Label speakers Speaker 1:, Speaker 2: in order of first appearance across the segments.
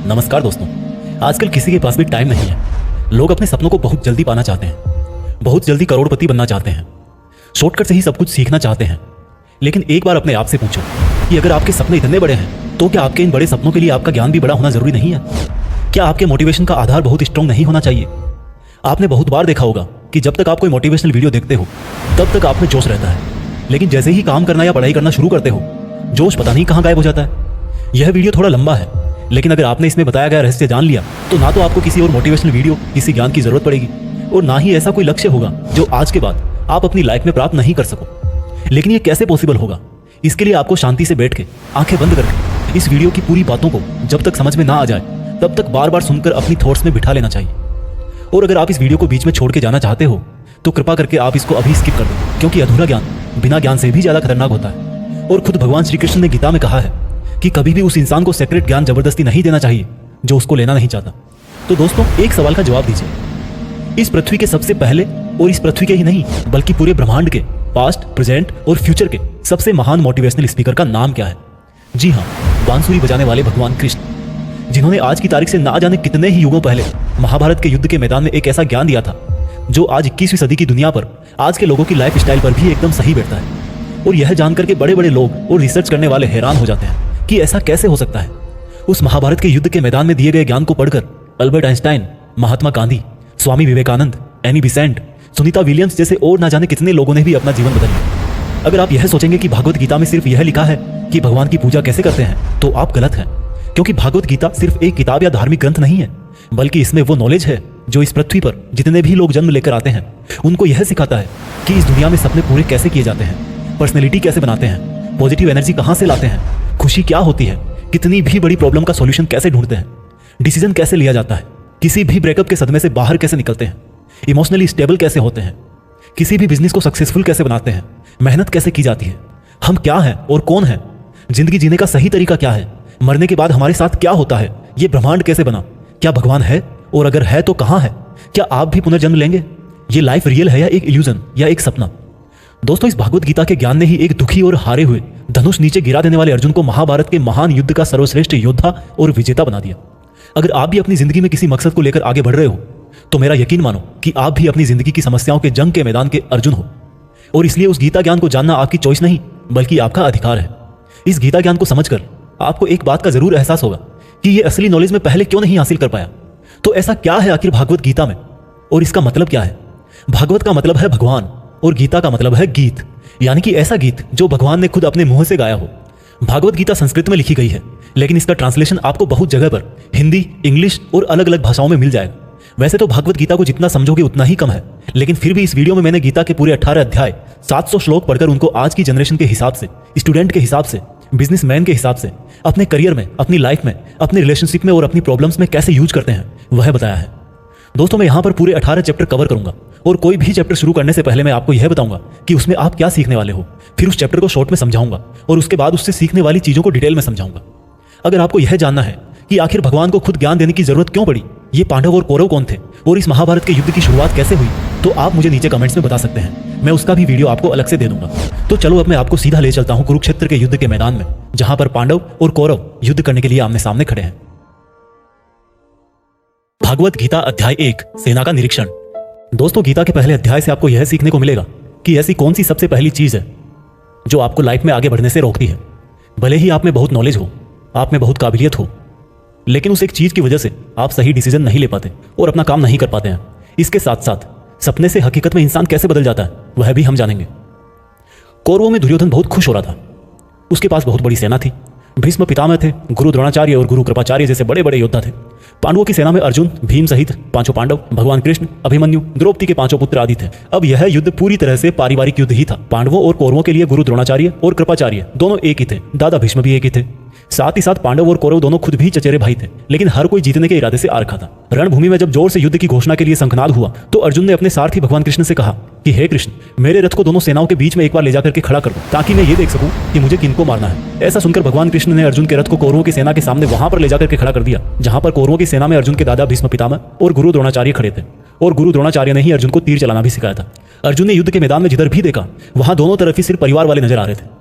Speaker 1: नमस्कार दोस्तों। आजकल किसी के पास भी टाइम नहीं है। लोग अपने सपनों को बहुत जल्दी पाना चाहते हैं, बहुत जल्दी करोड़पति बनना चाहते हैं, शॉर्टकट से ही सब कुछ सीखना चाहते हैं। लेकिन एक बार अपने आप से पूछो कि अगर आपके सपने इतने बड़े हैं तो क्या आपके इन बड़े सपनों के लिए आपका ज्ञान भी बड़ा होना जरूरी नहीं है? क्या आपके मोटिवेशन का आधार बहुत स्ट्रांग नहीं होना चाहिए? आपने बहुत बार देखा होगा कि जब तक आप कोई मोटिवेशनल वीडियो देखते हो तब तक आप में जोश रहता है, लेकिन जैसे ही काम करना या पढ़ाई करना शुरू करते हो जोश पता नहीं कहाँ गायब हो जाता है। यह वीडियो थोड़ा लंबा है, लेकिन अगर आपने इसमें बताया गया रहस्य जान लिया तो ना तो आपको किसी और मोटिवेशनल वीडियो, किसी ज्ञान की जरूरत पड़ेगी और ना ही ऐसा कोई लक्ष्य होगा जो आज के बाद आप अपनी लाइफ में प्राप्त नहीं कर सको। लेकिन ये कैसे पॉसिबल होगा? इसके लिए आपको शांति से बैठ के, आंखें बंद करके इस वीडियो की पूरी बातों को जब तक समझ में ना आ जाए तब तक बार बार सुनकर अपनी थॉट्स में बिठा लेना चाहिए। और अगर आप इस वीडियो को बीच में छोड़ के जाना चाहते हो तो कृपा करके आप इसको अभी स्किप कर दो, क्योंकि अधूरा ज्ञान बिना ज्ञान से भी ज्यादा खतरनाक होता है। और खुद भगवान श्री कृष्ण ने गीता में कहा है कि कभी भी उस इंसान को सेक्रेट ज्ञान जबरदस्ती नहीं देना चाहिए जो उसको लेना नहीं चाहता। तो दोस्तों, एक सवाल का जवाब दीजिए, इस पृथ्वी के सबसे पहले और इस पृथ्वी के ही नहीं बल्कि पूरे ब्रह्मांड के पास्ट, प्रेजेंट और फ्यूचर के सबसे महान मोटिवेशनल स्पीकर का नाम क्या है? जी हाँ, बांसुरी बजाने वाले भगवान कृष्ण, जिन्होंने आज की तारीख से ना जाने कितने ही युगों पहले महाभारत के युद्ध के मैदान में एक ऐसा ज्ञान दिया था जो आज 21वीं सदी की दुनिया पर आज के लोगों की लाइफ स्टाइल पर भी एकदम सही बैठता है। और यह जानकर के बड़े बड़े लोग और रिसर्च करने वाले हैरान हो जाते हैं कि ऐसा कैसे हो सकता है। उस महाभारत के युद्ध के मैदान में दिए गए ज्ञान को पढ़कर Albert Einstein, Mahatma Gandhi, Swami Vivekananda, Annie Besant, Sunita Williams जैसे और ना जाने कितने लोगों ने भी अपना जीवन बदल लिया। अगर आप यह सोचेंगे कि भागवत गीता में सिर्फ यह लिखा है कि भगवान की पूजा कैसे करते हैं तो आप गलत हैं, क्योंकि भागवत गीता सिर्फ एक किताब या धार्मिक ग्रंथ नहीं है, बल्कि इसमें वो नॉलेज है जो इस पृथ्वी पर जितने भी लोग जन्म लेकर आते हैं उनको यह सिखाता है कि इस दुनिया में सपने पूरे कैसे किए जाते हैं, पर्सनैलिटी कैसे बनाते हैं, पॉजिटिव एनर्जी कहाँ से लाते हैं, खुशी क्या होती है, कितनी भी बड़ी प्रॉब्लम का सॉल्यूशन कैसे ढूंढते हैं, डिसीजन कैसे लिया जाता है, किसी भी ब्रेकअप के सदमे से बाहर कैसे निकलते हैं, इमोशनली स्टेबल कैसे होते हैं, किसी भी बिजनेस को सक्सेसफुल कैसे बनाते हैं, मेहनत कैसे की जाती है, हम क्या हैं और कौन है, जिंदगी जीने का सही तरीका क्या है, मरने के बाद हमारे साथ क्या होता है, ये ब्रह्मांड कैसे बना, क्या भगवान है और अगर है तो कहां है, क्या आप भी पुनर्जन्म लेंगे, ये लाइफ रियल है या एक इल्यूजन या एक सपना। दोस्तों, इस भागवत गीता के ज्ञान ने ही एक दुखी और हारे हुए, धनुष नीचे गिरा देने वाले अर्जुन को महाभारत के महान युद्ध का सर्वश्रेष्ठ योद्धा और विजेता बना दिया। अगर आप भी अपनी जिंदगी में किसी मकसद को लेकर आगे बढ़ रहे हो तो मेरा यकीन मानो कि आप भी अपनी जिंदगी की समस्याओं के जंग के मैदान के अर्जुन हो, और इसलिए उस गीता ज्ञान को जानना आपकी चॉइस नहीं बल्कि आपका अधिकार है। इस गीता ज्ञान को समझकर आपको एक बात का जरूर एहसास होगा कि ये असली नॉलेज में पहले क्यों नहीं हासिल कर पाया। तो ऐसा क्या है आखिर भागवत गीता में और इसका मतलब क्या है? भागवत का मतलब है भगवान और गीता का मतलब है गीत, यानी कि ऐसा गीत जो भगवान ने खुद अपने मुंह से गाया हो। भागवत गीता संस्कृत में लिखी गई है, लेकिन इसका ट्रांसलेशन आपको बहुत जगह पर हिंदी, इंग्लिश और अलग अलग भाषाओं में मिल जाएगा। वैसे तो भागवत गीता को जितना समझोगे उतना ही कम है, लेकिन फिर भी इस वीडियो में मैंने गीता के पूरे 18 अध्याय 700 श्लोक पढ़कर उनको आज की जनरेशन के हिसाब से, स्टूडेंट के हिसाब से, बिजनेसमैन के हिसाब से अपने करियर में, अपनी लाइफ में, अपने रिलेशनशिप में और अपनी प्रॉब्लम्स में कैसे यूज करते हैं वह बताया है। दोस्तों, मैं यहाँ पर पूरे 18 चैप्टर कवर करूंगा और कोई भी चैप्टर शुरू करने से पहले मैं आपको यह बताऊंगा कि उसमें आप क्या सीखने वाले हो, फिर उस चैप्टर को शॉर्ट में समझाऊंगा और उसके बाद उससे सीखने वाली चीजों को डिटेल में समझाऊंगा। अगर आपको यह जानना है कि आखिर भगवान को खुद ज्ञान देने की जरूरत क्यों पड़ी, ये पांडव और कौरव कौन थे और इस महाभारत के युद्ध की शुरुआत कैसे हुई, तो आप मुझे नीचे कमेंट्स में बता सकते हैं, मैं उसका भी वीडियो आपको अलग से दे दूंगा। तो चलो अब मैं आपको सीधा ले चलता हूं कुरुक्षेत्र के युद्ध के मैदान में, जहां पर पांडव और कौरव युद्ध करने के लिए आमने सामने खड़े हैं। भागवत गीता अध्याय 1, सेना का निरीक्षण। दोस्तों, गीता के पहले अध्याय से आपको यह सीखने को मिलेगा कि ऐसी कौन सी सबसे पहली चीज है जो आपको लाइफ में आगे बढ़ने से रोकती है। भले ही आप में बहुत नॉलेज हो, आप में बहुत काबिलियत हो, लेकिन उस एक चीज की वजह से आप सही डिसीजन नहीं ले पाते और अपना काम नहीं कर पाते हैं। इसके साथ साथ सपने से हकीकत में इंसान कैसे बदल जाता है वह भी हम जानेंगे। कौरवों में दुर्योधन बहुत खुश हो रहा था, उसके पास बहुत बड़ी सेना थी, भीष्म पितामह थे, गुरु द्रोणाचार्य और गुरु कृपाचार्य जैसे बड़े बड़े योद्धा थे। पांडवों की सेना में अर्जुन, भीम सहित 5 पांडव, भगवान कृष्ण, अभिमन्यु, द्रौपदी के 5 पुत्र आदि थे। अब यह युद्ध पूरी तरह से पारिवारिक युद्ध ही था। पांडवों और कौरवों के लिए गुरु द्रोणाचार्य और कृपाचार्य दोनों एक ही थे, दादा भीष्म भी एक ही थे। साथ ही साथ पांडव और कौरव दोनों खुद भी चचेरे भाई थे, लेकिन हर कोई जीतने के इरादे से आ रखा था। रणभूमि में जब जोर से युद्ध की घोषणा के लिए शंखनाद हुआ तो अर्जुन ने अपने सारथी भगवान कृष्ण से कहा कि हे कृष्ण, मेरे रथ को दोनों सेनाओं के बीच में एक बार ले जाकर के खड़ा कर दो, ताकि मैं ये देख सकूं कि मुझे किनको मारना है। ऐसा सुनकर भगवान कृष्ण ने अर्जुन के रथ को कौरवों की सेना के सामने वहां पर ले जाकर के खड़ा कर दिया, जहां पर कौरवों की सेना में अर्जुन के दादा भीष्म पितामह और गुरु द्रोणाचार्य खड़े थे। और गुरु द्रोणाचार्य ने ही अर्जुन को तीर चलाना भी सिखाया था। अर्जुन ने युद्ध के मैदान में जिधर भी देखा वहां दोनों तरफ ही सिर्फ परिवार वाले नजर आ रहे थे।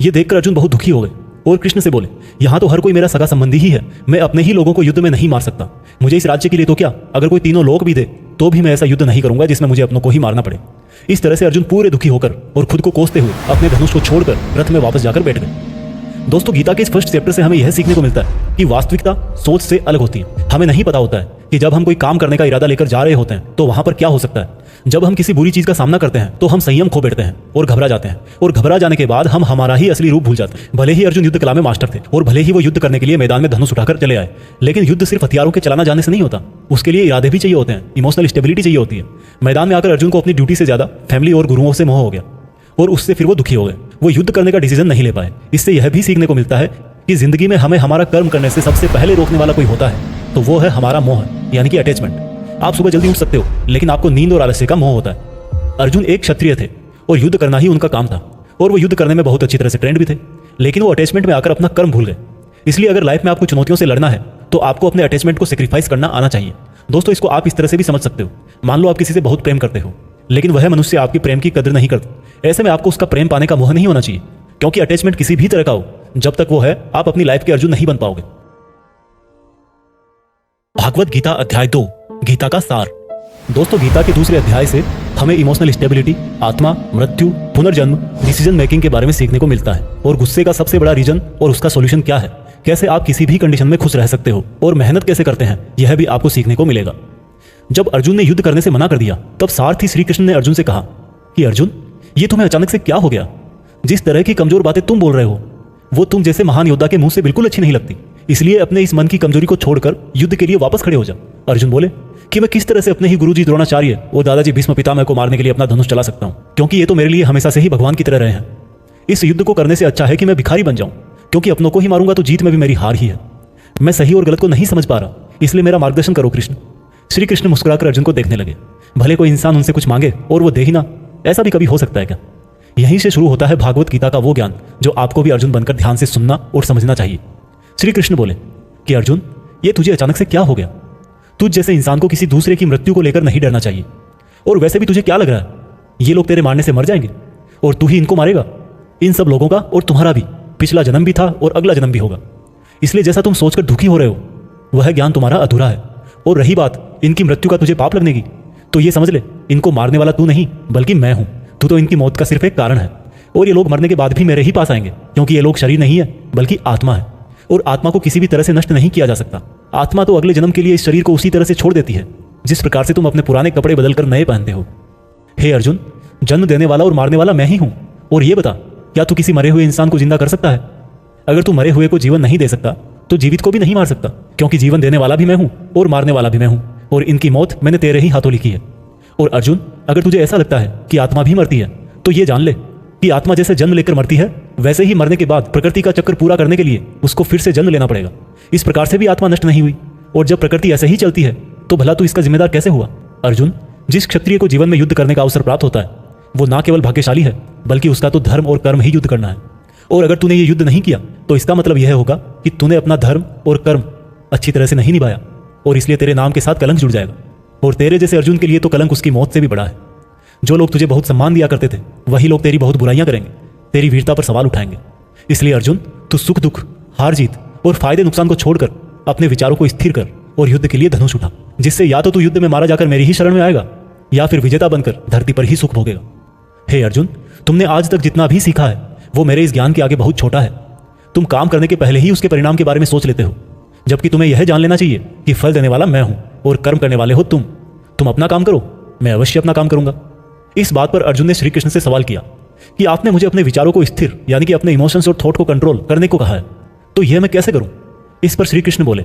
Speaker 1: ये देखकर अर्जुन बहुत दुखी हो गए और कृष्ण से बोले, यहाँ तो हर कोई मेरा सगा संबंधी ही है, मैं अपने ही लोगों को युद्ध में नहीं मार सकता। मुझे इस राज्य के लिए तो क्या, अगर कोई तीनों लोक भी दे तो भी मैं ऐसा युद्ध नहीं करूंगा जिसमें मुझे अपनों को ही मारना पड़े। इस तरह से अर्जुन पूरे दुखी होकर और खुद को कोसते हुए अपने धनुष को छोड़कर रथ में वापस जाकर बैठ गए। दोस्तों, गीता के इस फर्स्ट चैप्टर से हमें यह सीखने को मिलता है कि वास्तविकता सोच से अलग होती है। हमें नहीं पता होता है कि जब हम कोई काम करने का इरादा लेकर जा रहे होते हैं तो वहां पर क्या हो सकता है। जब हम किसी बुरी चीज का सामना करते हैं तो हम संयम खो बैठते हैं और घबरा जाते हैं, और घबरा जाने के बाद हम हमारा ही असली रूप भूल जाते हैं। भले ही अर्जुन युद्ध कला में मास्टर थे और भले ही वो युद्ध करने के लिए मैदान में धनुष उठाकर चले आए, लेकिन युद्ध सिर्फ हथियारों के चलाना जाने से नहीं होता, उसके लिए इरादे भी चाहिए होते हैं, इमोशनल स्टेबिलिटी चाहिए होती है। मैदान में आकर अर्जुन को अपनी ड्यूटी से ज्यादा फैमिली और गुरुओं से मोह हो गया और उससे फिर वो दुखी हो गए। वो युद्ध करने का डिसीजन नहीं ले पाए। इससे यह भी सीखने को मिलता है कि जिंदगी में हमें हमारा कर्म करने से सबसे पहले रोकने वाला कोई होता है तो वो है हमारा मोह, यानी कि अटैचमेंट। आप सुबह जल्दी उठ सकते हो लेकिन आपको नींद और आलस्य का मोह होता है। अर्जुन एक क्षत्रिय थे और युद्ध करना ही उनका काम था, और वो युद्ध करने में बहुत अच्छी तरह से ट्रेंड भी थे, लेकिन वो अटैचमेंट में आकर अपना कर्म भूल गए। इसलिए अगर लाइफ में आपको चुनौतियों से लड़ना है तो आपको अपने अटैचमेंट को सेक्रीफाइस करना आना चाहिए। दोस्तों, इसको आप इस तरह से भी समझ सकते हो। मान लो आप किसी से बहुत प्रेम करते हो, लेकिन वह मनुष्य आपकी प्रेम की कदर नहीं करता। ऐसे में आपको उसका प्रेम पाने का मोह नहीं होना चाहिए, क्योंकि अटैचमेंट किसी भी तरह का हो, जब तक वो है आप अपनी लाइफ के अर्जुन नहीं बन पाओगे। भागवत गीता अध्याय 2, गीता का सार। दोस्तों, गीता के दूसरे अध्याय से हमें इमोशनल स्टेबिलिटी, आत्मा, मृत्यु, पुनर्जन्म, डिसीजन मेकिंग के बारे में सीखने को मिलता है, और गुस्से का सबसे बड़ा रीजन और उसका सॉल्यूशन क्या है, कैसे आप किसी भी कंडीशन में खुश रह सकते हो और मेहनत कैसे करते हैं, यह भी आपको सीखने को मिलेगा। जब अर्जुन ने युद्ध करने से मना कर दिया तब सारथी श्री कृष्ण ने अर्जुन से कहा कि अर्जुन, ये तुम्हें अचानक से क्या हो गया? जिस तरह की कमजोर बातें तुम बोल रहे हो वो तुम जैसे महान योद्धा के मुंह से बिल्कुल अच्छी नहीं लगती। इसलिए अपने इस मन की कमजोरी को छोड़कर युद्ध के लिए वापस खड़े हो जा। अर्जुन बोले कि मैं किस तरह से अपने ही गुरुजी द्रोणाचार्य और दादाजी भीष्म पितामह को मारने के लिए अपना धनुष चला सकता हूं, क्योंकि ये तो मेरे लिए हमेशा से ही भगवान की तरह रहे हैं। इस युद्ध को करने से अच्छा है कि मैं भिखारी बन जाऊं, क्योंकि अपनों को ही मारूंगा तो जीत में भी मेरी हार ही है। मैं सही और गलत को नहीं समझ पा रहा, इसलिए मेरा मार्गदर्शन करो कृष्ण। श्री कृष्ण मुस्कुराकर अर्जुन को देखने लगे। भले कोई इंसान उनसे कुछ मांगे और वो दे ही ना, ऐसा भी कभी हो सकता है क्या? यहीं से शुरू होता है भागवत गीता का वो ज्ञान जो आपको भी अर्जुन बनकर ध्यान से सुनना और समझना चाहिए। श्री कृष्ण बोले कि अर्जुन, ये तुझे अचानक से क्या हो गया? तुझ जैसे इंसान को किसी दूसरे की मृत्यु को लेकर नहीं डरना चाहिए। और वैसे भी तुझे क्या लग रहा है, ये लोग तेरे मारने से मर जाएंगे और तू ही इनको मारेगा? इन सब लोगों का और तुम्हारा भी पिछला जन्म भी था और अगला जन्म भी होगा। इसलिए जैसा तुम सोचकर दुखी हो रहे हो वह ज्ञान तुम्हारा अधूरा है। और रही बात इनकी मृत्यु का तुझे पाप लगने की, तो ये समझ ले, इनको मारने वाला तू नहीं बल्कि मैं हूं। तू तो इनकी मौत का सिर्फ एक कारण है, और ये लोग मरने के बाद भी मेरे ही पास आएंगे, क्योंकि ये लोग शरीर नहीं है बल्कि आत्मा है, और आत्मा को किसी भी तरह से नष्ट नहीं किया जा सकता। आत्मा तो अगले जन्म के लिए इस शरीर को उसी तरह से छोड़ देती है जिस प्रकार से तुम अपने पुराने कपड़े बदलकर नए पहनते हो। हे अर्जुन, जन्म देने वाला और मारने वाला मैं ही हूं। और ये बता, क्या तू किसी मरे हुए इंसान को जिंदा कर सकता है? अगर तू मरे हुए को जीवन नहीं दे सकता तो जीवित को भी नहीं मार सकता, क्योंकि जीवन देने वाला भी मैं हूं और मारने वाला भी मैं हूं, और इनकी मौत मैंने तेरे ही हाथों लिखी है। और अर्जुन, अगर तुझे ऐसा लगता है कि आत्मा भी मरती है तो ये जान ले कि आत्मा जैसे जन्म लेकर मरती है वैसे ही मरने के बाद प्रकृति का चक्कर पूरा करने के लिए उसको फिर से जन्म लेना पड़ेगा। इस प्रकार से भी आत्मा नष्ट नहीं हुई, और जब प्रकृति ऐसे ही चलती है तो भला तू इसका जिम्मेदार कैसे हुआ? अर्जुन, जिस क्षत्रिय को जीवन में युद्ध करने का अवसर प्राप्त होता है वो ना केवल भाग्यशाली है बल्कि उसका तो धर्म और कर्म ही युद्ध करना है। और अगर तूने ये युद्ध नहीं किया तो इसका मतलब यह होगा कि तूने अपना धर्म और कर्म अच्छी तरह से नहीं निभाया, और इसलिए तेरे नाम के साथ कलंक जुड़ जाएगा। और तेरे जैसे अर्जुन के लिए तो कलंक उसकी मौत से भी बड़ा है। जो लोग तुझे बहुत सम्मान दिया करते थे वही लोग तेरी बहुत बुराइयां करेंगे, तेरी वीरता पर सवाल उठाएंगे। इसलिए अर्जुन, तू सुख दुख, हार जीत और फायदे नुकसान को छोड़कर अपने विचारों को स्थिर कर और युद्ध के लिए धनुष उठा, जिससे या तो तू युद्ध में मारा जाकर मेरी ही शरण में आएगा या फिर विजेता बनकर धरती पर ही सुख भोगेगा। हे अर्जुन, तुमने आज तक जितना भी सीखा है वो मेरे इस ज्ञान के आगे बहुत छोटा है। तुम काम करने के पहले ही उसके परिणाम के बारे में सोच लेते हो, जबकि तुम्हें यह जान लेना चाहिए कि फल देने वाला मैं हूं और कर्म करने वाले हो तुम। तुम अपना काम करो, मैं अवश्य अपना काम करूंगा। इस बात पर अर्जुन ने श्री कृष्ण से सवाल किया कि आपने मुझे अपने विचारों को स्थिर यानी कि अपने इमोशंस और थॉट को कंट्रोल करने को कहा है, तो यह मैं कैसे करूं? इस पर श्री कृष्ण बोले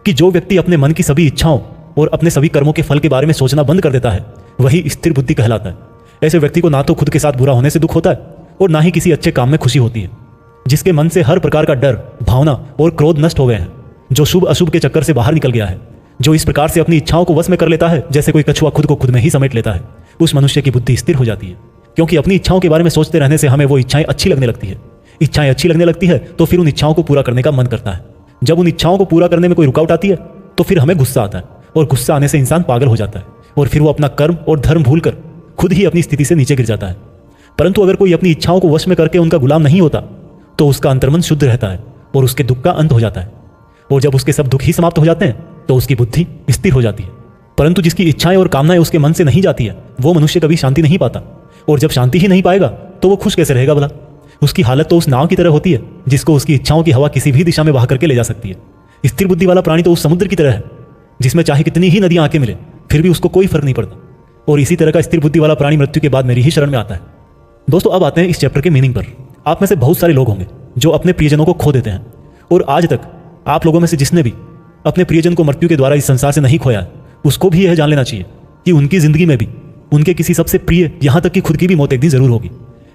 Speaker 1: कि जो व्यक्ति अपने मन की सभी इच्छाओं और अपने सभी कर्मों के फल के बारे में सोचना बंद कर देता है वही स्थिर बुद्धि कहलाता है। ऐसे व्यक्ति को ना तो खुद के साथ बुरा होने से दुख होता है और ना ही किसी अच्छे काम में खुशी होती है, जिसके मन से हर प्रकार का डर, भावना और क्रोध नष्ट हो गए हैं, जो शुभ अशुभ के चक्कर से बाहर निकल गया है, जो इस प्रकार से अपनी इच्छाओं को वश में कर लेता है जैसे कोई कछुआ खुद को खुद में ही समेट लेता है, उस मनुष्य की बुद्धि स्थिर हो जाती है। क्योंकि अपनी इच्छाओं के बारे में सोचते रहने से हमें वो इच्छाएं अच्छी लगने लगती है। इच्छाएं अच्छी लगने लगती है तो फिर उन इच्छाओं को पूरा करने का मन करता है। जब उन इच्छाओं को पूरा करने में कोई रुकावट आती है तो फिर हमें गुस्सा आता है, और गुस्सा आने से इंसान पागल हो जाता है और फिर वो अपना कर्म और धर्म भूलकर खुद ही अपनी स्थिति से नीचे गिर जाता है। परंतु अगर कोई अपनी इच्छाओं को वश में करके उनका गुलाम नहीं होता तो उसका अंतर्मन शुद्ध रहता है और उसके दुख का अंत हो जाता है। और जब उसके सब दुख ही समाप्त हो जाते हैं तो उसकी बुद्धि स्थिर हो जाती है। परंतु जिसकी इच्छाएं और कामनाएं उसके मन से नहीं जाती है वो मनुष्य कभी शांति नहीं पाता। और जब शांति ही नहीं पाएगा तो वो खुश कैसे रहेगा भला? उसकी हालत तो उस नाव की तरह होती है जिसको उसकी इच्छाओं की हवा किसी भी दिशा में बहा करके ले जा सकती है। स्थिर बुद्धि वाला प्राणी तो उस समुद्र की तरह है जिसमें चाहे कितनी ही नदियां आके मिले फिर भी उसको कोई फर्क नहीं पड़ता। और इसी तरह का स्थिर बुद्धि वाला प्राणी मृत्यु के बाद मेरी ही शरण में आता है। दोस्तों, अब आते हैं इस चैप्टर के मीनिंग पर। आप में से बहुत सारे लोग होंगे जो अपने प्रियजनों को खो देते हैं, और आज तक आप लोगों में से जिसने भी अपने प्रियजन को मृत्यु के द्वारा इस संसार से नहीं खोया उसको भी यह जान लेना चाहिए कि उनकी जिंदगी में भी उनके किसी सबसे प्रिय, यहां तक कि खुद की भी मौत एक दिन जरूर होगी।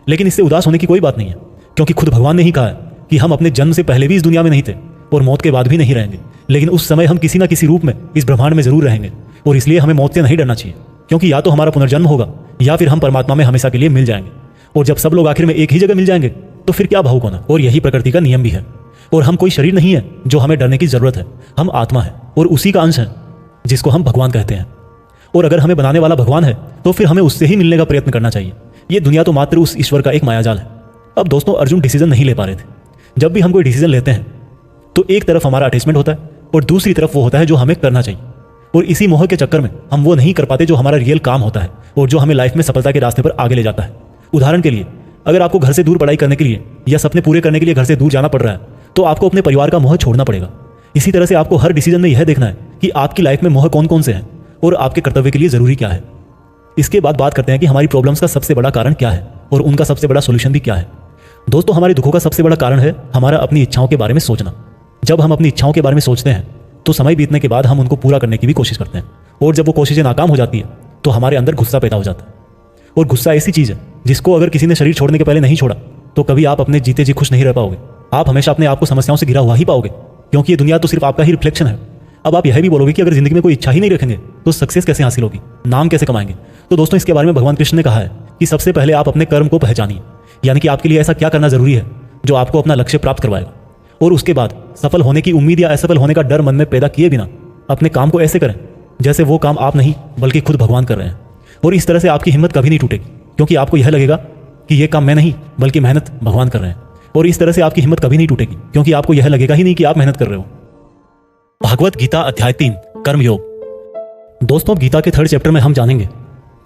Speaker 1: लेकिन इससे उदास होने की कोई बात नहीं है, क्योंकि खुद भगवान ने ही कहा है कि हम अपने जन्म से पहले भी इस दुनिया में नहीं थे और मौत के बाद भी नहीं रहेंगे, लेकिन उस समय हम किसी ना किसी रूप में इस ब्रह्मांड में जरूर रहेंगे। और इसलिए हमें मौत से नहीं डरना चाहिए, क्योंकि या तो हमारा पुनर्जन्म होगा या फिर हम परमात्मा में हमेशा के लिए मिल जाएंगे। और जब सब लोग आखिर में एक ही जगह मिल जाएंगे तो फिर क्या भावुक होना। और यही प्रकृति का नियम भी है। और हम कोई शरीर नहीं है जो हमें डरने की जरूरत है, हम आत्मा है और उसी का अंश है जिसको हम भगवान कहते हैं। और अगर हमें बनाने वाला भगवान है तो फिर हमें उससे ही मिलने का प्रयत्न करना चाहिए। ये दुनिया तो मात्र उस ईश्वर का एक मायाजाल है। अब दोस्तों, अर्जुन डिसीजन नहीं ले पा रहे थे। जब भी हम कोई डिसीजन लेते हैं तो एक तरफ हमारा अटैचमेंट होता है और दूसरी तरफ वो होता है जो हमें करना चाहिए। और इसी मोह के चक्कर में हम वो नहीं कर पाते जो हमारा रियल काम होता है और जो हमें लाइफ में सफलता के रास्ते पर आगे ले जाता है। उदाहरण के लिए, अगर आपको घर से दूर पढ़ाई करने के लिए या सपने पूरे करने के लिए घर से दूर जाना पड़ रहा है तो आपको अपने परिवार का मोह छोड़ना पड़ेगा। इसी तरह से आपको हर डिसीजन में यह देखना है कि आपकी लाइफ में मोह कौन कौन से हैं और आपके कर्तव्य के लिए जरूरी क्या है। इसके बाद बात करते हैं कि हमारी प्रॉब्लम्स का सबसे बड़ा कारण क्या है और उनका सबसे बड़ा सोल्यूशन भी क्या है। दोस्तों, हमारे दुखों का सबसे बड़ा कारण है हमारा अपनी इच्छाओं के बारे में सोचना। जब हम अपनी इच्छाओं के बारे में सोचते हैं तो समय बीतने के बाद हम उनको पूरा करने की भी कोशिश करते हैं, और जब वो कोशिशें नाकाम हो जाती है तो हमारे अंदर गुस्सा पैदा हो जाता है। और गुस्सा ऐसी चीज़ है जिसको अगर किसी ने शरीर छोड़ने के पहले नहीं छोड़ा तो कभी आप अपने जीते जी खुश नहीं रह पाओगे। आप हमेशा अपने आप को समस्याओं से घिरा हुआ ही पाओगे, क्योंकि ये दुनिया तो सिर्फ आपका ही रिफ्लेक्शन है। अब आप यह भी बोलोगे कि अगर जिंदगी में कोई इच्छा ही नहीं रखेंगे तो सक्सेस कैसे हासिल होगी, नाम कैसे कमाएंगे। तो दोस्तों, इसके बारे में भगवान कृष्ण ने कहा है कि सबसे पहले आप अपने कर्म को पहचानिए, यानी कि आपके लिए ऐसा क्या करना जरूरी है जो आपको अपना लक्ष्य प्राप्त करवाएगा। और उसके बाद सफल होने की उम्मीद या असफल होने का डर मन में पैदा किए बिना अपने काम को ऐसे करें जैसे वो काम आप नहीं बल्कि खुद भगवान कर रहे हैं। और इस तरह से आपकी हिम्मत कभी नहीं टूटेगी, क्योंकि आपको यह लगेगा कि ये काम मैं नहीं बल्कि मेहनत भगवान कर रहे हैं। और इस तरह से आपकी हिम्मत कभी नहीं टूटेगी, क्योंकि आपको यह लगेगा ही नहीं कि आप मेहनत कर रहे हो। भागवत गीता अध्याय 3 कर्मयोग। दोस्तों, गीता के 3rd चैप्टर में हम जानेंगे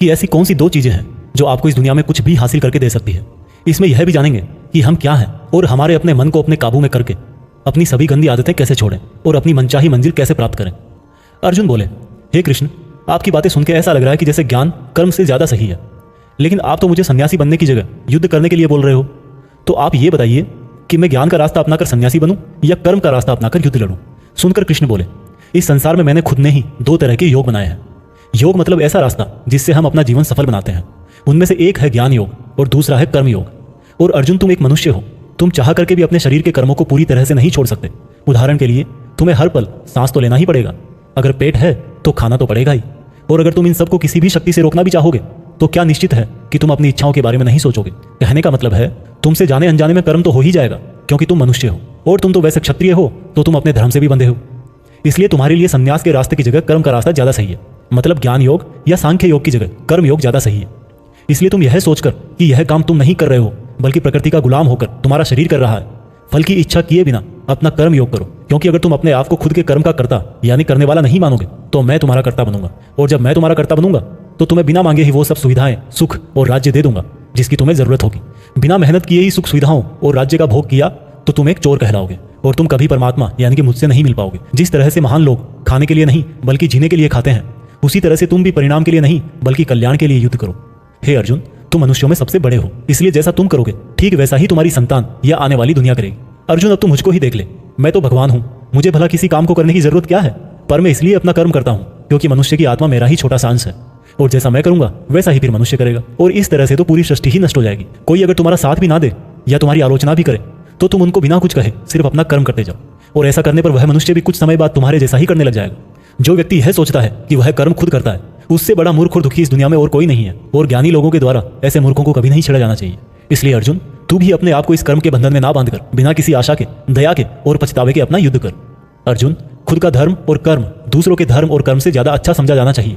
Speaker 1: कि ऐसी कौन सी 2 चीजें हैं जो आपको इस दुनिया में कुछ भी हासिल करके दे सकती है। इसमें यह भी जानेंगे कि हम क्या हैं और हमारे अपने मन को अपने काबू में करके अपनी सभी गंदी आदतें कैसे छोड़ें और अपनी मनचाही मंजिल कैसे प्राप्त करें। अर्जुन बोले, हे कृष्ण, आपकी बातें सुन के ऐसा लग रहा है कि जैसे ज्ञान कर्म से ज्यादा सही है, लेकिन आप तो मुझे सन्यासी बनने की जगह युद्ध करने के लिए बोल रहे हो। तो आप ये बताइए कि मैं ज्ञान का रास्ता अपनाकर सन्यासी बनूं या कर्म का रास्ता अपनाकर युद्ध लड़ूं। सुनकर कृष्ण बोले, इस संसार में मैंने खुद ने ही 2 तरह के योग बनाए हैं। योग मतलब ऐसा रास्ता जिससे हम अपना जीवन सफल बनाते हैं। उनमें से एक है ज्ञान योग और दूसरा है कर्म योग। और अर्जुन, तुम एक मनुष्य हो, तुम चाह करके भी अपने शरीर के कर्मों को पूरी तरह से नहीं छोड़ सकते। उदाहरण के लिए, तुम्हें हर पल सांस तो लेना ही पड़ेगा, अगर पेट है तो खाना तो पड़ेगा ही। और अगर तुम इन सबको किसी भी शक्ति से रोकना भी चाहोगे तो क्या निश्चित है कि तुम अपनी इच्छाओं के बारे में नहीं सोचोगे। कहने का मतलब है, तुमसे जाने अनजाने में कर्म तो हो ही जाएगा, क्योंकि तुम मनुष्य हो और तुम तो वैसे क्षत्रिय हो तो तुम अपने धर्म से भी बंधे हो। इसलिए तुम्हारे लिए संन्यास के रास्ते की जगह कर्म का रास्ता ज्यादा सही है। मतलब ज्ञान योग या सांख्य योग की जगह कर्म योग ज्यादा सही है। इसलिए तुम यह सोचकर कि यह काम तुम नहीं कर रहे हो बल्कि प्रकृति का गुलाम होकर तुम्हारा शरीर कर रहा है, फल की इच्छा किए बिना अपना कर्म योग करो। क्योंकि अगर तुम अपने आप को खुद के कर्म का कर्ता यानी करने वाला नहीं मानोगे तो मैं तुम्हारा कर्ता बनूंगा, और जब मैं तुम्हारा कर्ता बनूंगा तो तुम्हें बिना मांगे ही वो सब सुविधाएं, सुख और राज्य दे दूंगा जिसकी तुम्हें जरूरत होगी। बिना मेहनत किए ही सुख सुविधाओं और राज्य का भोग किया तो तुम एक चोर कहलाओगे और तुम कभी परमात्मा यानी कि मुझसे नहीं मिल पाओगे। जिस तरह से महान लोग खाने के लिए नहीं बल्कि जीने के लिए खाते हैं, उसी तरह से तुम भी परिणाम के लिए नहीं बल्कि कल्याण के लिए युद्ध करो। हे अर्जुन, तुम मनुष्यों में सबसे बड़े हो, इसलिए जैसा तुम करोगे ठीक वैसा ही तुम्हारी संतान या आने वाली दुनिया करेगी। अर्जुन, अब तुम मुझको ही देख ले, मैं तो भगवान हूँ, मुझे भला किसी काम को करने की जरूरत क्या है। पर मैं इसलिए अपना कर्म करता हूँ क्योंकि मनुष्य की आत्मा मेरा ही छोटा सा अंश है, और जैसा मैं करूंगा वैसा ही फिर मनुष्य करेगा। और इस तरह से तो पूरी सृष्टि ही नष्ट हो जाएगी। कोई अगर तुम्हारा साथ भी ना दे या तुम्हारी आलोचना भी करे तो तुम उनको बिना कुछ कहे सिर्फ अपना कर्म करते जाओ, और ऐसा करने पर वह मनुष्य भी कुछ समय बाद तुम्हारे जैसा ही करने लग जाएगा। जो व्यक्ति यह सोचता है कि वह कर्म खुद करता है, उससे बड़ा मूर्ख और दुखी इस दुनिया में और कोई नहीं है, और ज्ञानी लोगों के द्वारा ऐसे मूर्खों को कभी नहीं छेड़ा जाना चाहिए। इसलिए अर्जुन, तू भी अपने आप को इस कर्म के बंधन में ना बांधकर बिना किसी आशा के, दया के और पछतावे के अपना युद्ध कर। अर्जुन, खुद का धर्म और कर्म दूसरों के धर्म और कर्म से ज्यादा अच्छा समझा जाना चाहिए,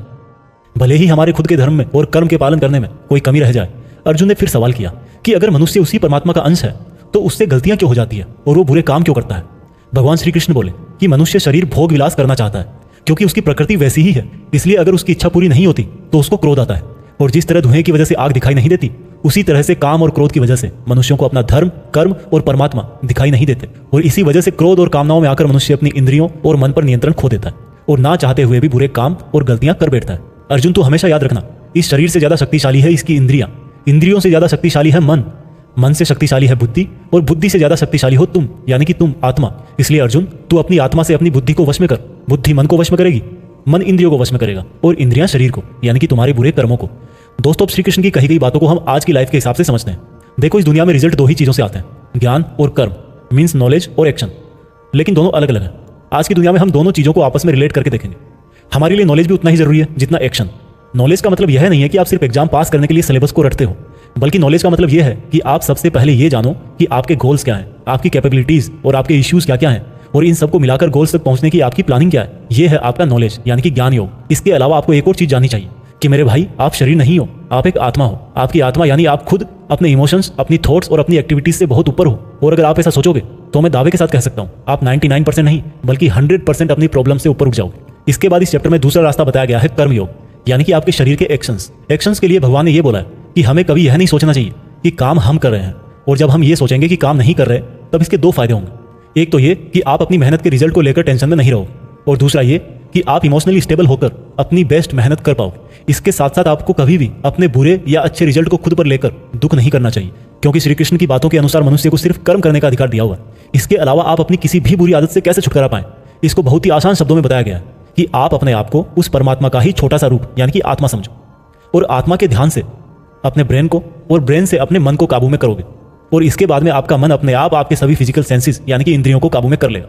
Speaker 1: भले ही हमारे खुद के धर्म में और कर्म के पालन करने में कोई कमी रह जाए। अर्जुन ने फिर सवाल किया कि अगर मनुष्य उसी परमात्मा का अंश है तो उससे गलतियां क्यों हो जाती है और वो बुरे काम क्यों करता है? भगवान श्री कृष्ण बोले कि मनुष्य शरीर भोग विलास करना चाहता है क्योंकि उसकी प्रकृति वैसी ही है, इसलिए अगर उसकी इच्छा पूरी नहीं होती तो उसको क्रोध आता है। और जिस तरह धुएं की वजह से आग दिखाई नहीं देती, उसी तरह से काम और क्रोध की वजह से मनुष्यों को अपना धर्म, कर्म और परमात्मा दिखाई नहीं देते, और इसी वजह से क्रोध और कामनाओं में आकर मनुष्य अपनी इंद्रियों और मन पर नियंत्रण खो देता है और ना चाहते हुए भी बुरे काम और गलतियां कर बैठता है। अर्जुन, तो हमेशा याद रखना, इस शरीर से ज्यादा शक्तिशाली है इसकी इंद्रियां, इंद्रियों से ज्यादा शक्तिशाली है मन, मन से शक्तिशाली है बुद्धि, और बुद्धि से ज्यादा शक्तिशाली हो तुम, यानी कि तुम आत्मा। इसलिए अर्जुन, तू अपनी आत्मा से अपनी बुद्धि को वश में कर। बुद्धि मन को वश में करेगी, मन इंद्रियों को वश में करेगा, और इंद्रियां शरीर को, यानी कि तुम्हारे बुरे कर्मों को। दोस्तों, अब श्री कृष्ण की कही गई बातों को हम आज की लाइफ के हिसाब से समझते हैं। देखो, इस दुनिया में रिजल्ट दो ही चीजों से आते हैं, ज्ञान और कर्म, मीन्स नॉलेज और एक्शन, लेकिन दोनों अलग अलग हैं। आज की दुनिया में हम दोनों चीजों को आपस में रिलेट करके देखेंगे। हमारे लिए नॉलेज भी उतना ही जरूरी है जितना एक्शन। नॉलेज का मतलब यह नहीं है कि आप सिर्फ एग्जाम पास करने के लिए सिलेबस को रटते हो, बल्कि नॉलेज का मतलब यह है कि आप सबसे पहले ये जानो कि आपके गोल्स क्या हैं, आपकी कैपेबिलिटीज और आपके इश्यूज क्या क्या हैं, और इन सबको मिलाकर गोल्स तक पहुंचने की आपकी प्लानिंग क्या है। यह है आपका नॉलेज, यानी कि ज्ञान योग। इसके अलावा आपको एक और चीज जाननी चाहिए कि मेरे भाई, आप शरीर नहीं हो, आप एक आत्मा हो। आपकी आत्मा यानी आप खुद अपने इमोशंस, अपनी थॉट्स और अपनी एक्टिविटीज से बहुत ऊपर हो। और अगर आप ऐसा सोचोगे तो मैं दावे के साथ कह सकता हूं, आप 99% नहीं बल्कि 100% अपनी प्रॉब्लम से ऊपर उठ जाओगे। इसके बाद इस चैप्टर में दूसरा रास्ता बताया गया है, कर्म योग, यानी कि आपके शरीर के एक्शंस। एक्शंस के लिए भगवान ने यह बोला है कि हमें कभी यह नहीं सोचना चाहिए कि काम हम कर रहे हैं, और जब हम ये सोचेंगे कि काम नहीं कर रहे तब इसके दो फायदे होंगे। एक तो ये कि आप अपनी मेहनत के रिजल्ट को लेकर टेंशन में नहीं रहोगे, और दूसरा ये कि आप इमोशनली स्टेबल होकर अपनी बेस्ट मेहनत कर पाओगे। इसके साथ साथ आपको कभी भी अपने बुरे या अच्छे रिजल्ट को खुद पर लेकर दुख नहीं करना चाहिए, क्योंकि श्री कृष्ण की बातों के अनुसार मनुष्य को सिर्फ कर्म करने का अधिकार दिया हुआ है। इसके अलावा आप अपनी किसी भी बुरी आदत से कैसे छुटकारा पाएं, इसको बहुत ही आसान शब्दों में बताया गया है कि आप अपने आप को उस परमात्मा का ही छोटा सा रूप, यानी कि आत्मा समझो, और आत्मा के ध्यान से अपने ब्रेन को और ब्रेन से अपने मन को काबू में करोगे, और इसके बाद में आपका मन अपने आप आपके सभी फिजिकल सेंसेस यानी कि इंद्रियों को काबू में कर लेगा।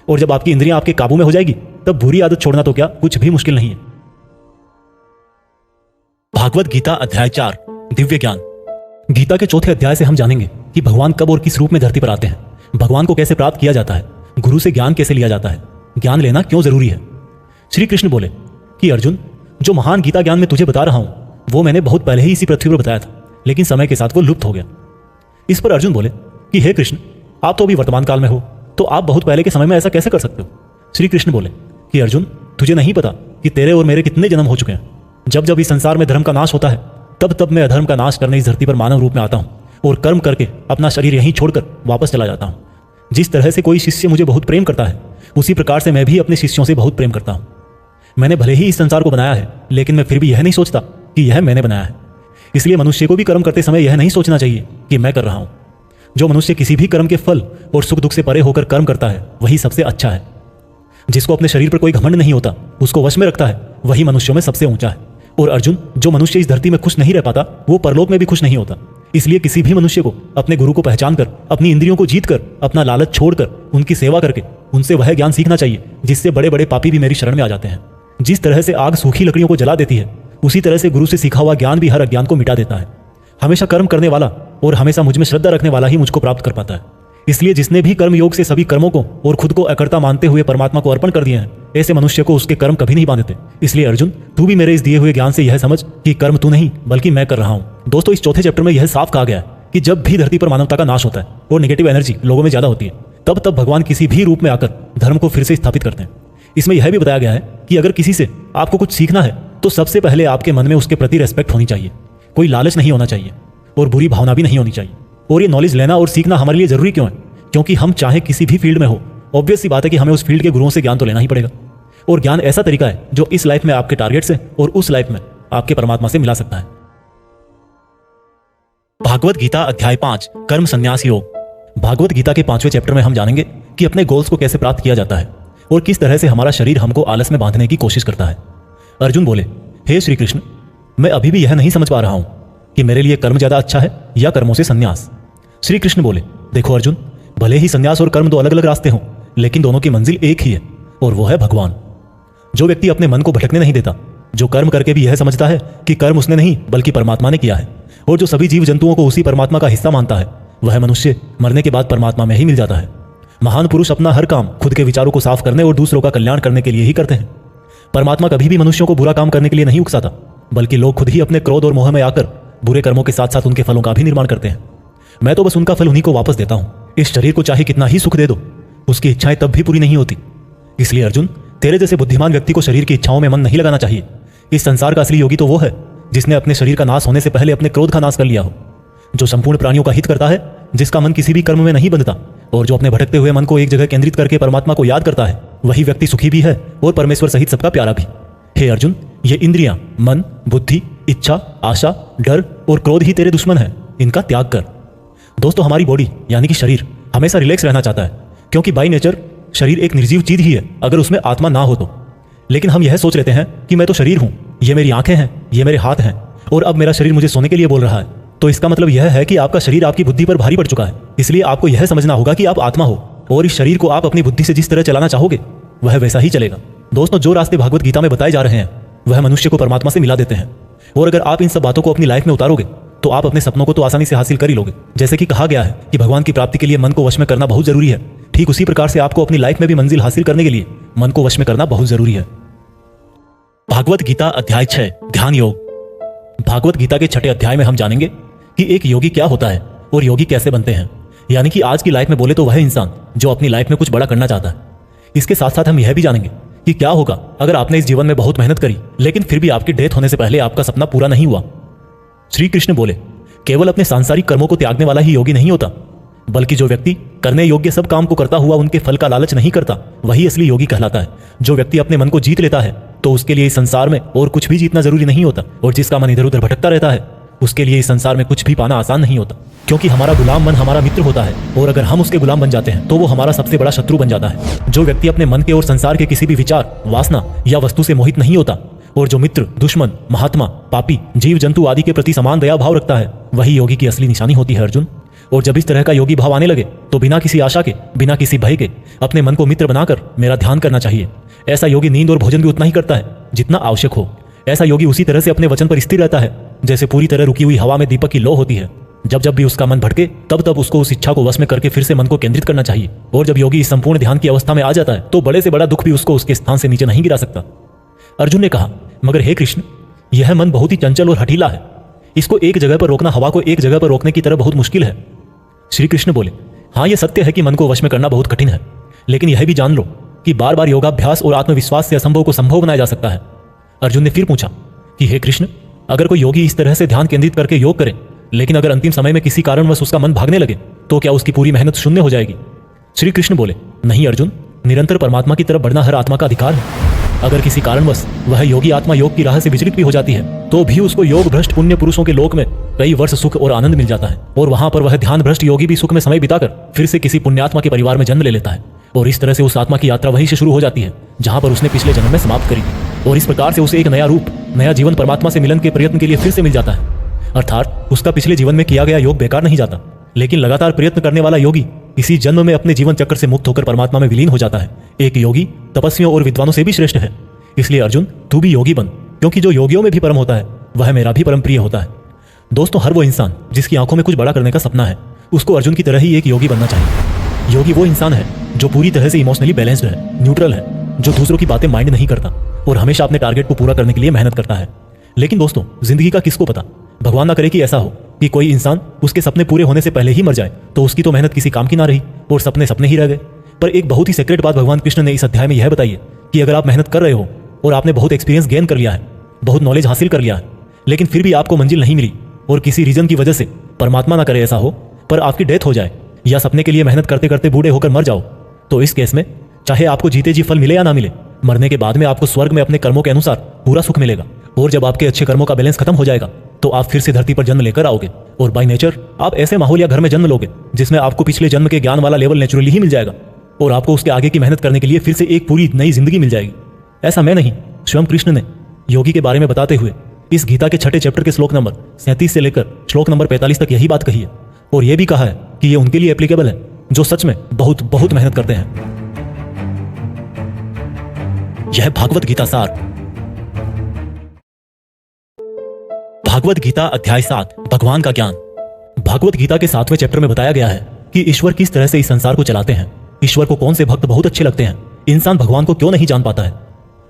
Speaker 1: और जब आपकी इंद्रियां आपके काबू में हो जाएगी तब बुरी आदत छोड़ना तो क्या, कुछ भी मुश्किल नहीं है। भागवत गीता अध्याय 4, दिव्य ज्ञान। गीता के चौथे अध्याय से हम जानेंगे कि भगवान कब और किस रूप में धरती पर आते हैं, भगवान को कैसे प्राप्त किया जाता है, गुरु से ज्ञान कैसे लिया जाता है, ज्ञान लेना क्यों जरूरी है। श्री कृष्ण बोले कि अर्जुन, जो महान गीता ज्ञान मैं तुझे बता रहा हूं वो मैंने बहुत पहले ही इसी पृथ्वी पर बताया था, लेकिन समय के साथ वो लुप्त हो गया। इस पर अर्जुन बोले कि हे कृष्ण, आप तो अभी वर्तमान काल में हो, तो आप बहुत पहले के समय में ऐसा कैसे कर सकते हो। श्री कृष्ण बोले कि अर्जुन, तुझे नहीं पता कि तेरे और मेरे कितने जन्म हो चुके हैं। जब जब इस संसार में धर्म का नाश होता है तब तब मैं अधर्म का नाश करने इस धरती पर मानव रूप में आता हूं, और कर्म करके अपना शरीर यहीं छोड़कर वापस चला जाता हूं। जिस तरह से कोई शिष्य मुझे बहुत प्रेम करता है, उसी प्रकार से मैं भी अपने शिष्यों से बहुत प्रेम करता हूं। मैंने भले ही इस संसार को बनाया है, लेकिन मैं फिर भी यह नहीं सोचता कि यह मैंने बनाया है। इसलिए मनुष्य को भी कर्म करते समय यह नहीं सोचना चाहिए कि मैं कर रहा हूं। जो मनुष्य किसी भी कर्म के फल और सुख दुख से परे होकर कर्म करता है वही सबसे अच्छा है। जिसको अपने शरीर पर कोई घमंड नहीं होता, उसको वश में रखता है, वही मनुष्यों में सबसे ऊंचा है। और अर्जुन, जो मनुष्य इस धरती में खुश नहीं रह पाता वो परलोक में भी खुश नहीं होता। इसलिए किसी भी मनुष्य को अपने गुरु को पहचान कर, अपनी इंद्रियों को जीत कर, अपना लालच छोड़कर उनकी सेवा करके उनसे वह ज्ञान सीखना चाहिए जिससे बड़े बड़े पापी भी मेरी शरण में आ जाते हैं। जिस तरह से आग सूखी लकड़ियों को जला देती है, उसी तरह से गुरु से सीखा हुआ ज्ञान भी हर अज्ञान को मिटा देता है। हमेशा कर्म करने वाला और हमेशा मुझ में श्रद्धा रखने वाला ही मुझको प्राप्त कर पाता है। इसलिए जिसने भी कर्म योग से सभी कर्मों को और खुद को अकर्ता मानते हुए परमात्मा को अर्पण कर दिए हैं, ऐसे मनुष्य को उसके कर्म कभी नहीं बांधते। इसलिए अर्जुन, तू भी मेरे इस दिए हुए ज्ञान से यह समझ कि कर्म तू नहीं बल्कि मैं कर रहा हूं। दोस्तों, इस चौथे चैप्टर में यह साफ कहा गया है कि जब भी धरती पर मानवता का नाश होता है और नेगेटिव एनर्जी लोगों में ज्यादा होती है, तब तब भगवान किसी भी रूप में आकर धर्म को फिर से स्थापित करते हैं। इसमें यह भी बताया गया है कि अगर किसी से आपको कुछ सीखना है तो सबसे पहले आपके मन में उसके प्रति रेस्पेक्ट होनी चाहिए, कोई लालच नहीं होना चाहिए और बुरी भावना भी नहीं होनी चाहिए। और ये नॉलेज लेना और सीखना हमारे लिए जरूरी क्यों है? क्योंकि हम चाहे किसी भी फील्ड में हो, ऑब्वियस सी बात है कि हमें उस फील्ड के गुरुओं से ज्ञान तो लेना ही पड़ेगा। और ज्ञान ऐसा तरीका है जो इस लाइफ में आपके टारगेट से और उस लाइफ में आपके परमात्मा से मिला सकता है। भागवत गीता अध्याय 5, कर्म संन्यास योग। भागवत गीता के 5वें चैप्टर में हम जानेंगे कि अपने गोल्स को कैसे प्राप्त किया जाता है और किस तरह से हमारा शरीर हमको आलस में बांधने की कोशिश करता है। अर्जुन बोले, हे श्री कृष्ण, मैं अभी भी यह नहीं समझ पा रहा हूं कि मेरे लिए कर्म ज्यादा अच्छा है या कर्मों से संन्यास। श्री कृष्ण बोले, देखो अर्जुन, भले ही संन्यास और कर्म दो अलग अलग रास्ते हों, लेकिन दोनों की मंजिल एक ही है और वो है भगवान। जो व्यक्ति अपने मन को भटकने नहीं देता, जो कर्म करके भी यह समझता है कि कर्म उसने नहीं बल्कि परमात्मा ने किया है, और जो सभी जीव जंतुओं को उसी परमात्मा का हिस्सा मानता है, वह मनुष्य मरने के बाद परमात्मा में ही मिल जाता है। महान पुरुष अपना हर काम खुद के विचारों को साफ करने और दूसरों का कल्याण करने के लिए ही करते हैं। परमात्मा कभी भी मनुष्यों को बुरा काम करने के लिए नहीं उकसाता, बल्कि लोग खुद ही अपने क्रोध और मोह में आकर बुरे कर्मों के साथ साथ उनके फलों का भी निर्माण करते हैं। मैं तो बस उनका फल उन्हीं को वापस देता हूं। इस शरीर को चाहे कितना ही सुख दे दो, उसकी इच्छाएं तब भी पूरी नहीं होती। इसलिए अर्जुन, तेरे जैसे बुद्धिमान व्यक्ति को शरीर की इच्छाओं में मन नहीं लगाना चाहिए। इस संसार का असली योगी तो वो है जिसने अपने शरीर का नाश होने से पहले अपने क्रोध का नाश कर लिया हो, जो संपूर्ण प्राणियों का हित करता है, जिसका मन किसी भी कर्म में नहीं बंधता और जो अपने भटकते हुए मन को एक जगह केंद्रित करके परमात्मा को याद करता है, वही व्यक्ति सुखी भी है और परमेश्वर सहित सबका प्यारा भी। हे अर्जुन, ये इंद्रियां, मन, बुद्धि, इच्छा, आशा, डर और क्रोध ही तेरे दुश्मन है। इनका त्याग कर। दोस्तों, हमारी बॉडी यानी कि शरीर हमेशा रिलैक्स रहना चाहता है, क्योंकि बाई नेचर शरीर एक निर्जीव चीज ही है अगर उसमें आत्मा ना हो तो। लेकिन हम यह सोच लेते हैं कि मैं तो शरीर हूं, ये मेरी आंखें हैं, ये मेरे हाथ हैं और अब मेरा शरीर मुझे सोने के लिए बोल रहा है। तो इसका मतलब यह है कि आपका शरीर आपकी बुद्धि पर भारी पड़ चुका है। इसलिए आपको यह समझना होगा कि आप आत्मा हो और इस शरीर को आप अपनी बुद्धि से जिस तरह चलाना चाहोगे वह वैसा ही चलेगा। दोस्तों, जो रास्ते भागवत गीता में बताए जा रहे हैं वह मनुष्य को परमात्मा से मिला देते हैं। और अगर आप इन सब बातों को अपनी लाइफ में उतारोगे तो आप अपने सपनों को तो आसानी से हासिल कर ही लोगे। जैसे कि कहा गया है कि भगवान की प्राप्ति के लिए मन को वश में करना बहुत जरूरी है, ठीक उसी प्रकार से आपको अपनी लाइफ में भी मंजिल हासिल करने के लिए मन को वश में करना बहुत जरूरी है। भागवत गीता अध्याय 6, ध्यान योग। भागवत गीता के 6ठे अध्याय में हम जानेंगे कि एक योगी क्या होता है और योगी कैसे बनते हैं। यानी कि आज की लाइफ में बोले तो वह इंसान जो अपनी लाइफ में कुछ बड़ा करना चाहता है। इसके साथ साथ हम यह भी जानेंगे कि क्या होगा अगर आपने इस जीवन में बहुत मेहनत करी लेकिन फिर भी आपकी डेथ होने से पहले आपका सपना पूरा नहीं हुआ। श्री कृष्ण बोले, केवल अपने सांसारिक कर्मों को त्यागने वाला ही योगी नहीं होता, बल्कि जो व्यक्ति करने योग्य सब काम को करता हुआ उनके फल का लालच नहीं करता वही असली योगी कहलाता है। जो व्यक्ति अपने मन को जीत लेता है तो उसके लिए इस संसार में और कुछ भी जीतना जरूरी नहीं होता, और जिसका मन इधर उधर भटकता रहता है उसके लिए इस संसार में कुछ भी पाना आसान नहीं होता, क्योंकि हमारा गुलाम मन हमारा मित्र होता है और अगर हम उसके गुलाम बन जाते हैं तो वो हमारा सबसे बड़ा शत्रु बन जाता है। जो व्यक्ति अपने मन के और संसार के किसी भी विचार, वासना या वस्तु से मोहित नहीं होता और जो मित्र, दुश्मन, महात्मा, पापी, जीव जंतु आदि के प्रति समान दया भाव रखता है वही योगी की असली निशानी होती है अर्जुन। और जब इस तरह का योगी भाव आने लगे तो बिना किसी आशा के, बिना किसी भय के अपने मन को मित्र बनाकर मेरा ध्यान करना चाहिए। ऐसा योगी नींद और भोजन भी उतना ही करता है जितना आवश्यक हो। ऐसा योगी उसी तरह से अपने वचन पर स्थिर रहता है जैसे पूरी तरह रुकी हुई हवा में दीपक की लौ होती है। जब जब भी उसका मन भटके तब तब उसको उस इच्छा को वश में करके फिर से मन को केंद्रित करना चाहिए। और जब योगी इस संपूर्ण ध्यान की अवस्था में आ जाता है तो बड़े से बड़ा दुख भी उसको उसके स्थान से नीचे नहीं गिरा सकता। अर्जुन ने कहा, मगर हे कृष्ण, यह मन बहुत ही चंचल और हठीला है, इसको एक जगह पर रोकना हवा को एक जगह पर रोकने की तरह बहुत मुश्किल है। श्री कृष्ण बोले, हाँ, यह सत्य है कि मन को वश में करना बहुत कठिन है, लेकिन यह भी जान लो कि बार बार योगाभ्यास और आत्मविश्वास से असंभव को संभव बनाया जा सकता है। अर्जुन ने फिर पूछा कि हे कृष्ण, अगर कोई योगी इस तरह से ध्यान केंद्रित करके योग करे लेकिन अगर अंतिम समय में किसी कारणवश उसका मन भागने लगे तो क्या उसकी पूरी मेहनत शून्य हो जाएगी? श्री कृष्ण बोले, नहीं अर्जुन, निरंतर परमात्मा की तरफ बढ़ना हर आत्मा का अधिकार है। अगर किसी कारणवश वह योगी आत्मा योग की राह से विचलित भी हो जाती है तो भी उसको योग भ्रष्ट पुण्य पुरुषों के लोक में कई वर्ष सुख और आनंद मिल जाता है, और वहां पर वह ध्यान भ्रष्ट योगी भी सुख में समय बिताकर फिर से किसी पुण्यात्मा के परिवार में जन्म ले लेता है, और इस तरह से उस आत्मा की यात्रा वहीं से शुरू हो जाती है जहां पर उसने पिछले जन्म में समाप्त करी थी। और इस प्रकार से उसे एक नया रूप, नया जीवन परमात्मा से मिलन के प्रयत्न के लिए फिर से मिल जाता है। अर्थात उसका पिछले जीवन में किया गया योग बेकार नहीं जाता, लेकिन लगातार प्रयत्न करने वाला योगी इसी जन्म में अपने जीवन चक्र से मुक्त होकर परमात्मा में विलीन हो जाता है। एक योगी तपस्वियों और विद्वानों से भी श्रेष्ठ है। इसलिए अर्जुन, तू भी योगी बन, क्योंकि जो योगियों में भी परम होता है वह मेरा भी परम प्रिय होता है। दोस्तों, हर वो इंसान जिसकी आंखों में कुछ बड़ा करने का सपना है उसको अर्जुन की तरह ही एक योगी बनना चाहिए। योगी वो इंसान है जो पूरी तरह से इमोशनली बैलेंस्ड है, न्यूट्रल है, जो दूसरों की बातें माइंड नहीं करता और हमेशा अपने टारगेट को पूरा करने के लिए मेहनत करता है। लेकिन दोस्तों, जिंदगी का किसको पता, भगवान ना करे कि ऐसा हो कि कोई इंसान उसके सपने पूरे होने से पहले ही मर जाए तो उसकी तो मेहनत किसी काम की ना रही और सपने सपने ही रह गए। पर एक बहुत ही सीक्रेट बात भगवान कृष्ण ने इस अध्याय में यह बताई है कि अगर आप मेहनत कर रहे हो और आपने बहुत एक्सपीरियंस गेन कर लिया है, बहुत नॉलेज हासिल कर लिया है, लेकिन फिर भी आपको मंजिल नहीं मिली और किसी रीजन की वजह से, परमात्मा ना करे ऐसा हो, पर आपकी डेथ हो जाए या सपने के लिए मेहनत करते करते बूढ़े होकर मर जाओ, तो इस केस में चाहे आपको जीते जी फल मिले या ना मिले, मरने के बाद में आपको स्वर्ग में अपने कर्मों के अनुसार पूरा सुख मिलेगा। और जब आपके अच्छे कर्मों का बैलेंस खत्म हो जाएगा तो आप फिर से धरती पर जन्म लेकर आओगे और बाय नेचर आप ऐसे माहौल या घर में जन्म लोगे जिसमें आपको पिछले जन्म के ज्ञान वाला लेवल नेचुरली ही मिल जाएगा और आपको उसके आगे की मेहनत करने के लिए फिर से एक पूरी नई जिंदगी मिल जाएगी। ऐसा मैं नहीं, स्वयं कृष्ण ने योगी के बारे में बताते हुए इस गीता के 6ठे चैप्टर के श्लोक नंबर 37 से लेकर श्लोक नंबर 45 तक यही बात कही है, और यह भी कहा है कि यह उनके लिए एप्लीकेबल है जो सच में बहुत बहुत मेहनत करते हैं। यह भागवत गीता सार। भागवत गीता अध्याय 7, भगवान का ज्ञान। भागवत गीता के 7वें चैप्टर में बताया गया है कि ईश्वर किस तरह से इस संसार को चलाते हैं, ईश्वर को कौन से भक्त बहुत अच्छे लगते हैं, इंसान भगवान को क्यों नहीं जान पाता है।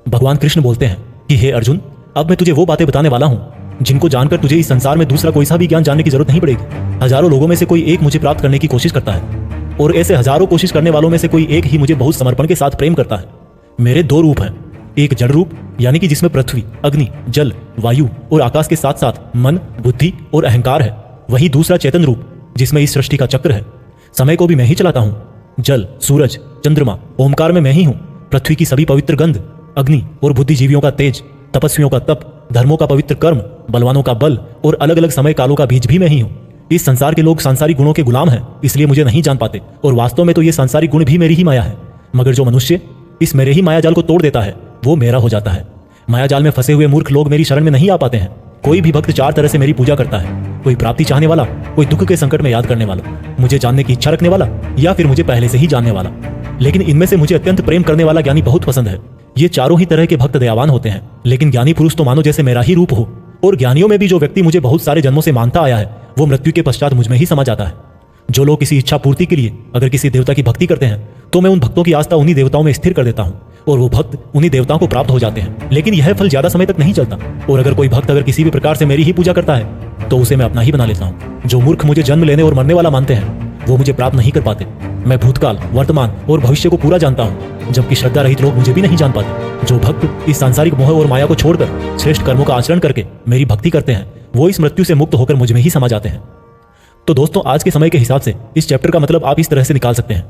Speaker 1: भगवान कृष्ण बोलते हैं कि हे अर्जुन, अब मैं तुझे वो बातें बताने वाला हूं जिनको जानकर तुझे इस संसार में दूसरा कोई सा भी ज्ञान जानने की जरूरत नहीं पड़ेगी। हजारों लोगों में से कोई एक मुझे प्राप्त करने की कोशिश करता है और ऐसे हजारों कोशिश करने वालों में से कोई एक ही मुझे बहुत समर्पण के साथ प्रेम करता है। मेरे दो रूप हैं, एक जड़ रूप यानी कि जिसमें पृथ्वी, अग्नि, जल, वायु और आकाश के साथ साथ मन, बुद्धि और अहंकार है। वही दूसरा चेतन रूप जिसमें इस सृष्टि का चक्र है। समय को भी मैं ही चलाता हूँ। जल, सूरज, चंद्रमा, ओमकार में मैं ही हूँ। पृथ्वी की सभी पवित्र गंध, अग्नि और बुद्धिजीवियों का तेज, तपस्वियों का तप, धर्मों का पवित्र कर्म, बलवानों का बल और अलग अलग समय कालों का बीज भी मैं ही हूँ। इस संसार के लोग सांसारिक गुणों के गुलाम हैं, इसलिए मुझे नहीं जान पाते और वास्तव में तो ये सांसारिक गुण भी मेरी ही माया है। मगर जो मनुष्य इस मेरे ही माया जाल को तोड़ देता है वो मेरा हो जाता है। माया जाल में फंसे हुए मूर्ख लोग मेरी शरण में नहीं आ पाते हैं। कोई भी भक्त चार तरह से मेरी पूजा करता है, कोई प्राप्ति चाहने वाला, कोई दुख के संकट में याद करने वाला, मुझे जानने की इच्छा रखने वाला या फिर मुझे पहले से ही जानने वाला। लेकिन इनमें से मुझे अत्यंत प्रेम करने वाला ज्ञानी बहुत पसंद है। ये चारों ही तरह के भक्त दयावान होते हैं, लेकिन ज्ञानी पुरुष तो मानो जैसे मेरा ही रूप हो। और ज्ञानियों में भी जो व्यक्ति मुझे बहुत सारे जन्मों से मानता आया है वो मृत्यु के पश्चात मुझ में ही समा जाता है। जो लोग किसी इच्छा पूर्ति के लिए अगर किसी देवता की भक्ति करते हैं तो मैं उन भक्तों की आस्था उन्हीं देवताओं में स्थिर कर देता हूँ और वो भक्त उन्हीं देवताओं को प्राप्त हो जाते हैं। लेकिन यह फल ज्यादा समय तक नहीं चलता और अगर कोई भक्त अगर किसी भी प्रकार से मेरी ही पूजा करता है तो उसे मैं अपना ही बना लेता हूँ। जो मूर्ख मुझे जन्म लेने और मरने वाला मानते हैं वो मुझे प्राप्त नहीं कर पाते। मैं भूतकाल, वर्तमान और भविष्य को पूरा जानता हूँ, जबकि श्रद्धा रहित लोग मुझे भी नहीं जान पाते। जो भक्त इस सांसारिक मोह और माया को छोड़कर श्रेष्ठ कर्मों का आचरण करके मेरी भक्ति करते हैं वो इस मृत्यु से मुक्त होकर मुझ में ही समा जाते हैं। तो दोस्तों, आज के समय के हिसाब से इस चैप्टर का मतलब आप इस तरह से निकाल सकते हैं।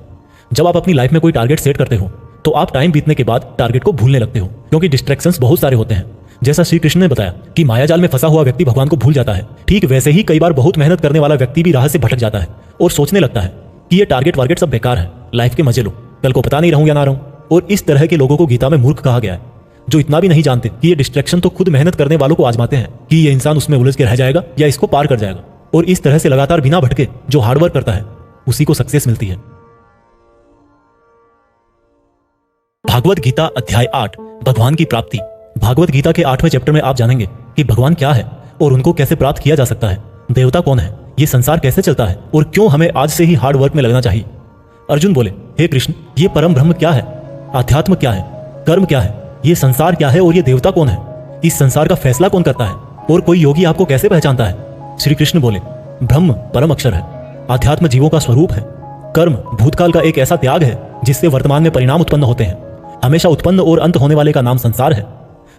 Speaker 1: जब आप अपनी लाइफ में कोई टारगेट सेट करते हो तो आप टाइम बीतने के बाद टारगेट को भूलने लगते हो, क्योंकि डिस्ट्रैक्शंस बहुत सारे होते हैं। जैसा श्री कृष्ण ने बताया कि माया जाल में फंसा हुआ व्यक्ति भगवान को भूल जाता है, ठीक वैसे ही कई बार बहुत मेहनत करने वाला व्यक्ति भी राह से भटक जाता है और सोचने लगता है कि ये टारगेट वारगेट सब बेकार है, लाइफ के मजे लो, कल को पता नहीं रहूं या ना रहूं। और इस तरह के लोगों को गीता में मूर्ख कहा गया है, जो इतना भी नहीं जानते कि ये डिस्ट्रैक्शन तो खुद मेहनत करने वालों को आजमाते हैं कि ये इंसान उसमें उलझ के रह जाएगा या इसको पार कर जाएगा। और इस तरह से लगातार बिना भटके जो हार्डवर्क करता है उसी को सक्सेस मिलती है। भागवत गीता अध्याय 8 भगवान की प्राप्ति। भागवत गीता के 8वें चैप्टर में आप जानेंगे कि भगवान क्या है और उनको कैसे प्राप्त किया जा सकता है, देवता कौन है, ये संसार कैसे चलता है और क्यों हमें आज से ही हार्ड वर्क में लगना चाहिए। अर्जुन बोले, हे कृष्ण, ये परम ब्रह्म क्या है, आध्यात्म क्या है, कर्म क्या है, ये संसार क्या है और ये देवता कौन है, इस संसार का फैसला कौन करता है और कोई योगी आपको कैसे पहचानता है। श्री कृष्ण बोले, ब्रह्म परम अक्षर है, आध्यात्म जीवों का स्वरूप है, कर्म भूतकाल का एक ऐसा त्याग है जिससे वर्तमान में परिणाम उत्पन्न होते हैं, हमेशा उत्पन्न और अंत होने वाले का नाम संसार है।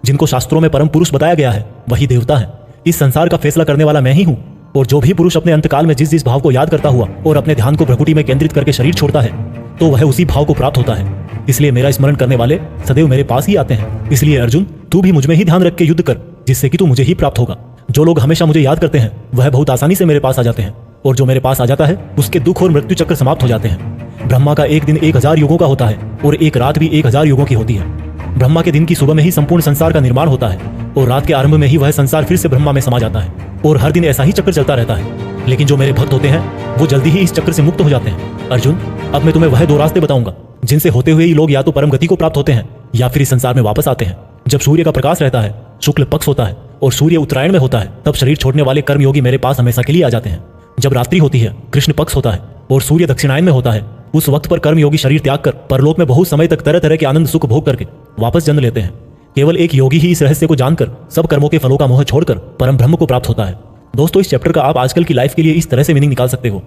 Speaker 1: जिनको शास्त्रों में परम पुरुष बताया गया है वही देवता है। इस संसार का फैसला करने वाला मैं ही हूँ। और जो भी पुरुष अपने अंतकाल में जिस जिस भाव को याद करता हुआ और अपने ध्यान को भ्रकुटी में केंद्रित करके शरीर छोड़ता है तो वह उसी भाव को प्राप्त होता है। इसलिए मेरा स्मरण करने वाले सदैव मेरे पास ही आते हैं। इसलिए अर्जुन, तू भी मुझ में ही ध्यान रख के युद्ध कर, जिससे कि तू मुझे ही प्राप्त होगा। जो लोग हमेशा मुझे याद करते हैं वह बहुत आसानी से मेरे पास आ जाते हैं और जो मेरे पास आ जाता है उसके दुख और मृत्यु चक्र समाप्त हो जाते हैं। ब्रह्मा का एक दिन 1000 युगों का होता है और एक रात भी 1000 युगों की होती है। ब्रह्मा के दिन की सुबह में ही संपूर्ण संसार का निर्माण होता है और रात के आरंभ में ही वह संसार फिर से ब्रह्मा में समा जाता है और हर दिन ऐसा ही चक्र चलता रहता है। लेकिन जो मेरे भक्त होते हैं वो जल्दी ही इस चक्र से मुक्त हो जाते हैं। अर्जुन, अब मैं तुम्हें वह 2 रास्ते बताऊंगा जिनसे होते हुए ही लोग या तो परम गति को प्राप्त होते हैं या फिर इस संसार में वापस आते हैं। जब सूर्य का प्रकाश रहता है, शुक्ल पक्ष होता है और सूर्य उत्तरायण में होता है, तब शरीर छोड़ने वाले कर्मयोगी मेरे पास हमेशा के लिए आ जाते हैं। जब रात्रि होती है, कृष्ण पक्ष होता है और सूर्य दक्षिणायन में होता है, उस वक्त पर कर्मयोगी शरीर त्याग कर परलोक में बहुत समय तक तरह तरह के आनंद सुख भोग करके वापस जन्म लेते हैं। केवल एक योगी ही इस रहस्य को जानकर सब कर्मों के फलों का मोह छोड़कर परम ब्रह्म को प्राप्त होता है। दोस्तों, इस चैप्टर का आप आजकल की लाइफ के लिए इस तरह से मीनिंग निकाल सकते हो।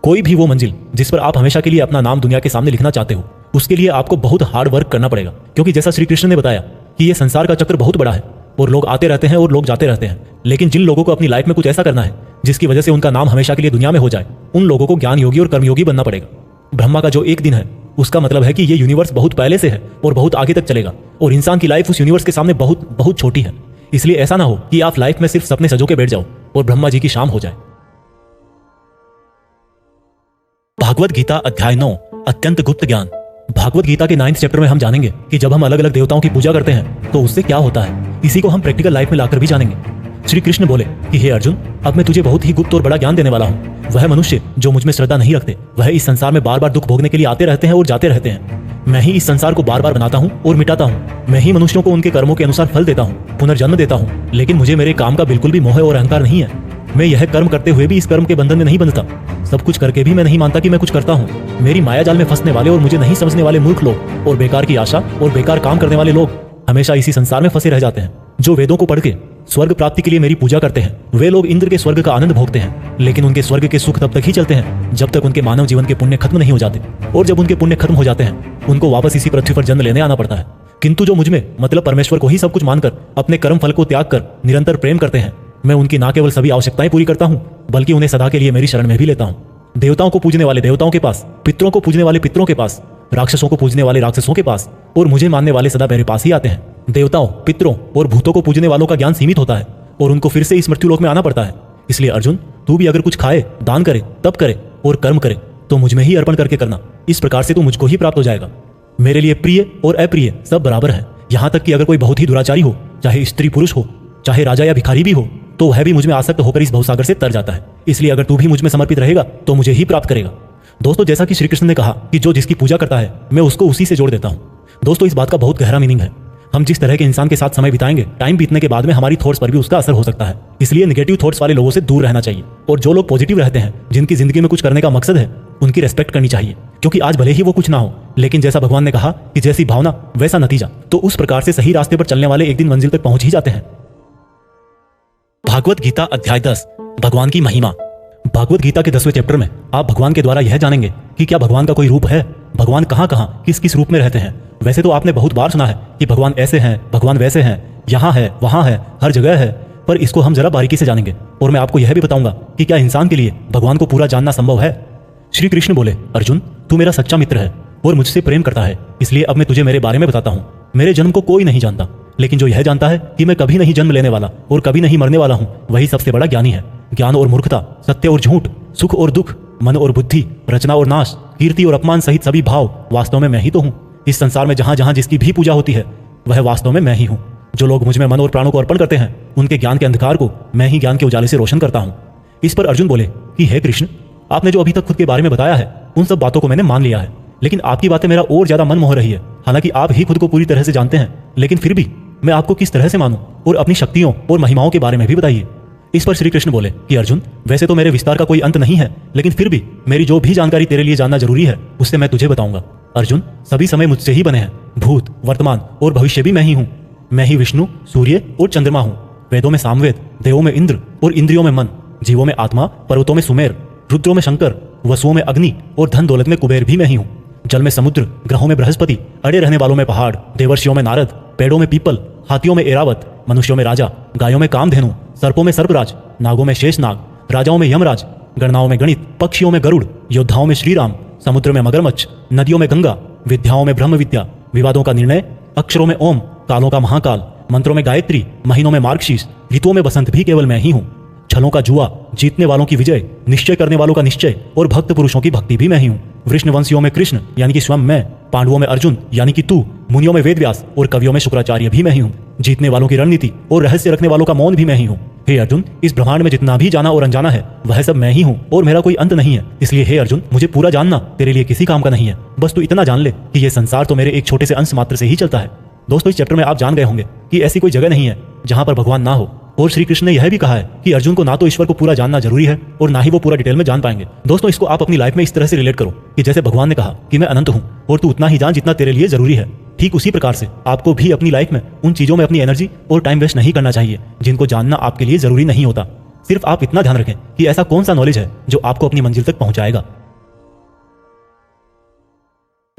Speaker 1: कोई भी वो मंजिल जिस पर आप हमेशा के लिए अपना नाम दुनिया के सामने लिखना चाहते हो, उसके लिए आपको बहुत हार्ड वर्क करना पड़ेगा। क्योंकि जैसा श्री कृष्ण ने बताया कि ये संसार का चक्र बहुत बड़ा है और लोग आते रहते हैं और लोग जाते रहते हैं। लेकिन जिन लोगों को अपनी लाइफ में कुछ ऐसा करना है जिसकी वजह से उनका नाम हमेशा के लिए दुनिया में हो जाए, उन लोगों को ज्ञान योगी और कर्मयोगी बनना पड़ेगा। ब्रह्मा का जो एक दिन है उसका मतलब है कि ये यूनिवर्स बहुत पहले से है और बहुत आगे तक चलेगा और इंसान की लाइफ उस यूनिवर्स के सामने बहुत बहुत छोटी है। इसलिए ऐसा ना हो कि आप लाइफ में सिर्फ सपने सजो के बैठ जाओ और ब्रह्मा जी की शाम हो जाए। भागवत गीता अध्याय 9 अत्यंत गुप्त ज्ञान। भागवत गीता के 9th चैप्टर में हम जानेंगे कि जब हम अलग अलग देवताओं की पूजा करते हैं तो उससे क्या होता है। इसी को हम प्रैक्टिकल लाइफ में लाकर भी जानेंगे। श्री कृष्ण बोले कि हे अर्जुन, अब मैं तुझे बहुत ही गुप्त और बड़ा ज्ञान देने वाला हूँ। वह मनुष्य जो मुझ में श्रद्धा नहीं रखते, वह इस संसार में बार बार दुख भोगने के लिए आते रहते हैं और जाते रहते हैं। मैं ही इस संसार को बार बार बनाता हूँ और मिटाता हूँ। मैं ही मनुष्यों को उनके कर्मों के अनुसार फल देता हूँ, पुनर्जन्म देता हूँ। लेकिन मुझे मेरे काम का बिल्कुल भी मोह और अहंकार नहीं है। मैं यह कर्म करते हुए भी इस कर्म के बंधन में नहीं बंधता। सब कुछ करके भी मैं नहीं मानता कि मैं कुछ करता हूँ। मेरी माया जाल में फंसने वाले और मुझे नहीं समझने वाले मूर्ख लोग और बेकार की आशा और बेकार काम करने वाले लोग हमेशा इसी संसार में फंसे रह जाते हैं। जो वेदों को पढ़ के स्वर्ग प्राप्ति के लिए मेरी पूजा करते हैं, वे लोग इंद्र के स्वर्ग का आनंद भोगते हैं, लेकिन उनके स्वर्ग के सुख तब तक ही चलते हैं जब तक उनके मानव जीवन के पुण्य खत्म नहीं हो जाते, और जब उनके पुण्य खत्म हो जाते हैं उनको वापस इसी पृथ्वी पर जन्म लेने आना पड़ता है। किंतु जो मुझ में मतलब परमेश्वर को ही सब कुछ मानकर अपने कर्म फल को त्याग कर निरंतर प्रेम करते हैं, मैं उनकी न केवल सभी आवश्यकताएं पूरी करता हूं, बल्कि उन्हें सदा के लिए मेरी शरण में भी लेता हूं। देवताओं को पूजने वाले देवताओं के पास, पितरों को पूजने वाले पितरों के पास, राक्षसों को पूजने वाले राक्षसों के पास, और मुझे मानने वाले सदा मेरे पास ही आते हैं। देवताओं, पितरों और भूतों को पूजने वालों का ज्ञान सीमित होता है और उनको फिर से इस मृत्युलोक में आना पड़ता है। इसलिए अर्जुन, तू भी अगर कुछ खाए, दान करे, तप करे और कर्म करे तो मुझ में ही अर्पण करके करना। इस प्रकार से तू मुझको ही प्राप्त हो जाएगा। मेरे लिए प्रिय और अप्रिय सब बराबर है। यहाँ तक कि अगर कोई बहुत ही दुराचारी हो, चाहे स्त्री पुरुष हो, चाहे राजा या भिखारी भी हो, तो वह भी मुझ में आसक्त होकर इस भवसागर से तर जाता है। इसलिए अगर तू भी मुझ में समर्पित रहेगा तो मुझे ही प्राप्त करेगा। दोस्तों, जैसा कि श्री कृष्ण ने कहा कि जो जिसकी पूजा करता है मैं उसको उसी से जोड़ देता हूँ। दोस्तों, इस बात का बहुत गहरा मीनिंग है। हम जिस तरह के इंसान के साथ समय बिताएंगे, टाइम बीतने के बाद में हमारी थॉट्स पर भी उसका असर हो सकता है। इसलिए नेगेटिव थॉट्स वाले लोगों से दूर रहना चाहिए, और जो लोग पॉजिटिव रहते हैं, जिनकी जिंदगी में कुछ करने का मकसद है, उनकी रेस्पेक्ट करनी चाहिए। क्योंकि आज भले ही वो कुछ ना हो, लेकिन जैसा भगवान ने कहा कि जैसी भावना वैसा नतीजा, तो उस प्रकार से सही रास्ते पर चलने वाले एक दिन मंजिल तक पहुंच ही जाते हैं। भागवत गीता अध्याय 10, भगवान की महिमा। भागवत गीता के 10वें चैप्टर में आप भगवान के द्वारा यह जानेंगे कि क्या भगवान का कोई रूप है, भगवान कहाँ कहाँ किस किस रूप में रहते हैं। वैसे तो आपने बहुत बार सुना है कि भगवान ऐसे हैं, भगवान वैसे हैं, यहाँ है, वहाँ है, हर जगह है, पर इसको हम जरा बारीकी से जानेंगे और मैं आपको यह भी बताऊंगा कि क्या इंसान के लिए भगवान को पूरा जानना संभव है। श्री कृष्ण बोले, अर्जुन, तू मेरा सच्चा मित्र है और मुझसे प्रेम करता है, इसलिए अब मैं तुझे मेरे बारे में बताता हूँ। मेरे जन्म को कोई नहीं जानता, लेकिन जो यह जानता है कि मैं कभी नहीं जन्म लेने वाला और कभी नहीं मरने वाला हूँ, वही सबसे बड़ा ज्ञानी है। ज्ञान और मूर्खता, सत्य और झूठ, सुख और दुख, मन और बुद्धि, रचना और नाश, कीर्ति और अपमान सहित सभी भाव वास्तव में मैं ही तो हूँ। इस संसार में जहां जहां जिसकी भी पूजा होती है, वह वास्तव में मैं ही हूँ। जो लोग मुझ में मन और प्राणों को अर्पण करते हैं, उनके ज्ञान के अंधकार को मैं ही ज्ञान के उजाले से रोशन करता हूँ। इस पर अर्जुन बोले कि हे कृष्ण, आपने जो अभी तक खुद के बारे में बताया है, उन सब बातों को मैंने मान लिया है, लेकिन आपकी बातें मेरा और ज्यादा मन मोह रही है। हालांकि आप ही खुद को पूरी तरह से जानते हैं, लेकिन फिर भी मैं आपको किस तरह से मानूं, और अपनी शक्तियों और महिमाओं के बारे में भी बताइए। इस पर श्री कृष्ण बोले कि अर्जुन, वैसे तो मेरे विस्तार का कोई अंत नहीं है, लेकिन फिर भी मेरी जो भी जानकारी तेरे लिए जानना जरूरी है, उससे मैं तुझे बताऊंगा। अर्जुन, सभी समय मुझसे ही बने हैं, भूत, वर्तमान और भविष्य भी मैं ही हूँ। मैं ही विष्णु, सूर्य और चंद्रमा हूँ। वेदों में सामवेद, देवों में इंद्र और इंद्रियों में मन, जीवों में आत्मा, पर्वतों में सुमेर, रुद्रों में शंकर, वसुओं में अग्नि और धन दौलत में कुबेर भी मैं ही हूँ। जल में समुद्र, ग्रहों में बृहस्पति, अड़े रहने वालों में पहाड़, देवर्षियों में नारद, पेड़ों में पीपल, हाथियों में एरावत, मनुष्यों में राजा, गायों में कामधेनु, सर्पों में सर्पराज, नागों में शेषनाग, राजाओं में यमराज, गणनाओं में गणित, पक्षियों में गरुड़, योद्धाओं में श्रीराम, समुद्र में मगरमच्छ, नदियों में गंगा, विद्याओं में ब्रह्म विद्या, विवादों का निर्णय, अक्षरों में ओम, कालों का महाकाल, मंत्रों में गायत्री, महीनों में मार्गशीर्ष, ऋतुओं में बसंत भी केवल मैं ही हूँ। छलों का जुआ, जीतने वालों की विजय, निश्चय करने वालों का निश्चय और भक्त पुरुषों की भक्ति भी मैं ही हूँ। वृष्णवंशियों में कृष्ण यानी कि स्वयं मैं, पांडवों में अर्जुन यानी कि तू, मुनियों में वेदव्यास और कवियों में शुक्राचार्य भी मैं ही हूँ। जीतने वालों की रणनीति और रहस्य रखने वालों का मौन भी मैं ही हूँ। हे अर्जुन, इस ब्रह्मांड में जितना भी जाना और अनजाना है, वह सब मैं ही हूँ और मेरा कोई अंत नहीं है। इसलिए हे अर्जुन, मुझे पूरा जानना तेरे लिए किसी काम का नहीं है। बस तू इतना जान ले कि यह संसार तो मेरे एक छोटे से अंश मात्र से ही चलता है। दोस्तों, इस चैप्टर में आप जान गए होंगे कि ऐसी कोई जगह नहीं है जहां पर भगवान ना हो, और श्री कृष्ण ने यह भी कहा है कि अर्जुन को ना तो ईश्वर को पूरा जानना जरूरी है और ना ही वो पूरा डिटेल में जान पाएंगे। दोस्तों, इसको आप अपनी लाइफ में इस तरह से रिलेट करो कि जैसे भगवान ने कहा कि मैं अनंत हूँ और तू उतना ही जान जितना तेरे लिए जरूरी है। ठीक उसी प्रकार से आपको भी अपनी लाइफ में उन चीजों में अपनी एनर्जी और टाइम वेस्ट नहीं करना चाहिए जिनको जानना आपके लिए जरूरी नहीं होता। सिर्फ आप इतना ध्यान रखें कि ऐसा कौन सा नॉलेज है जो आपको अपनी मंजिल तक पहुंचाएगा।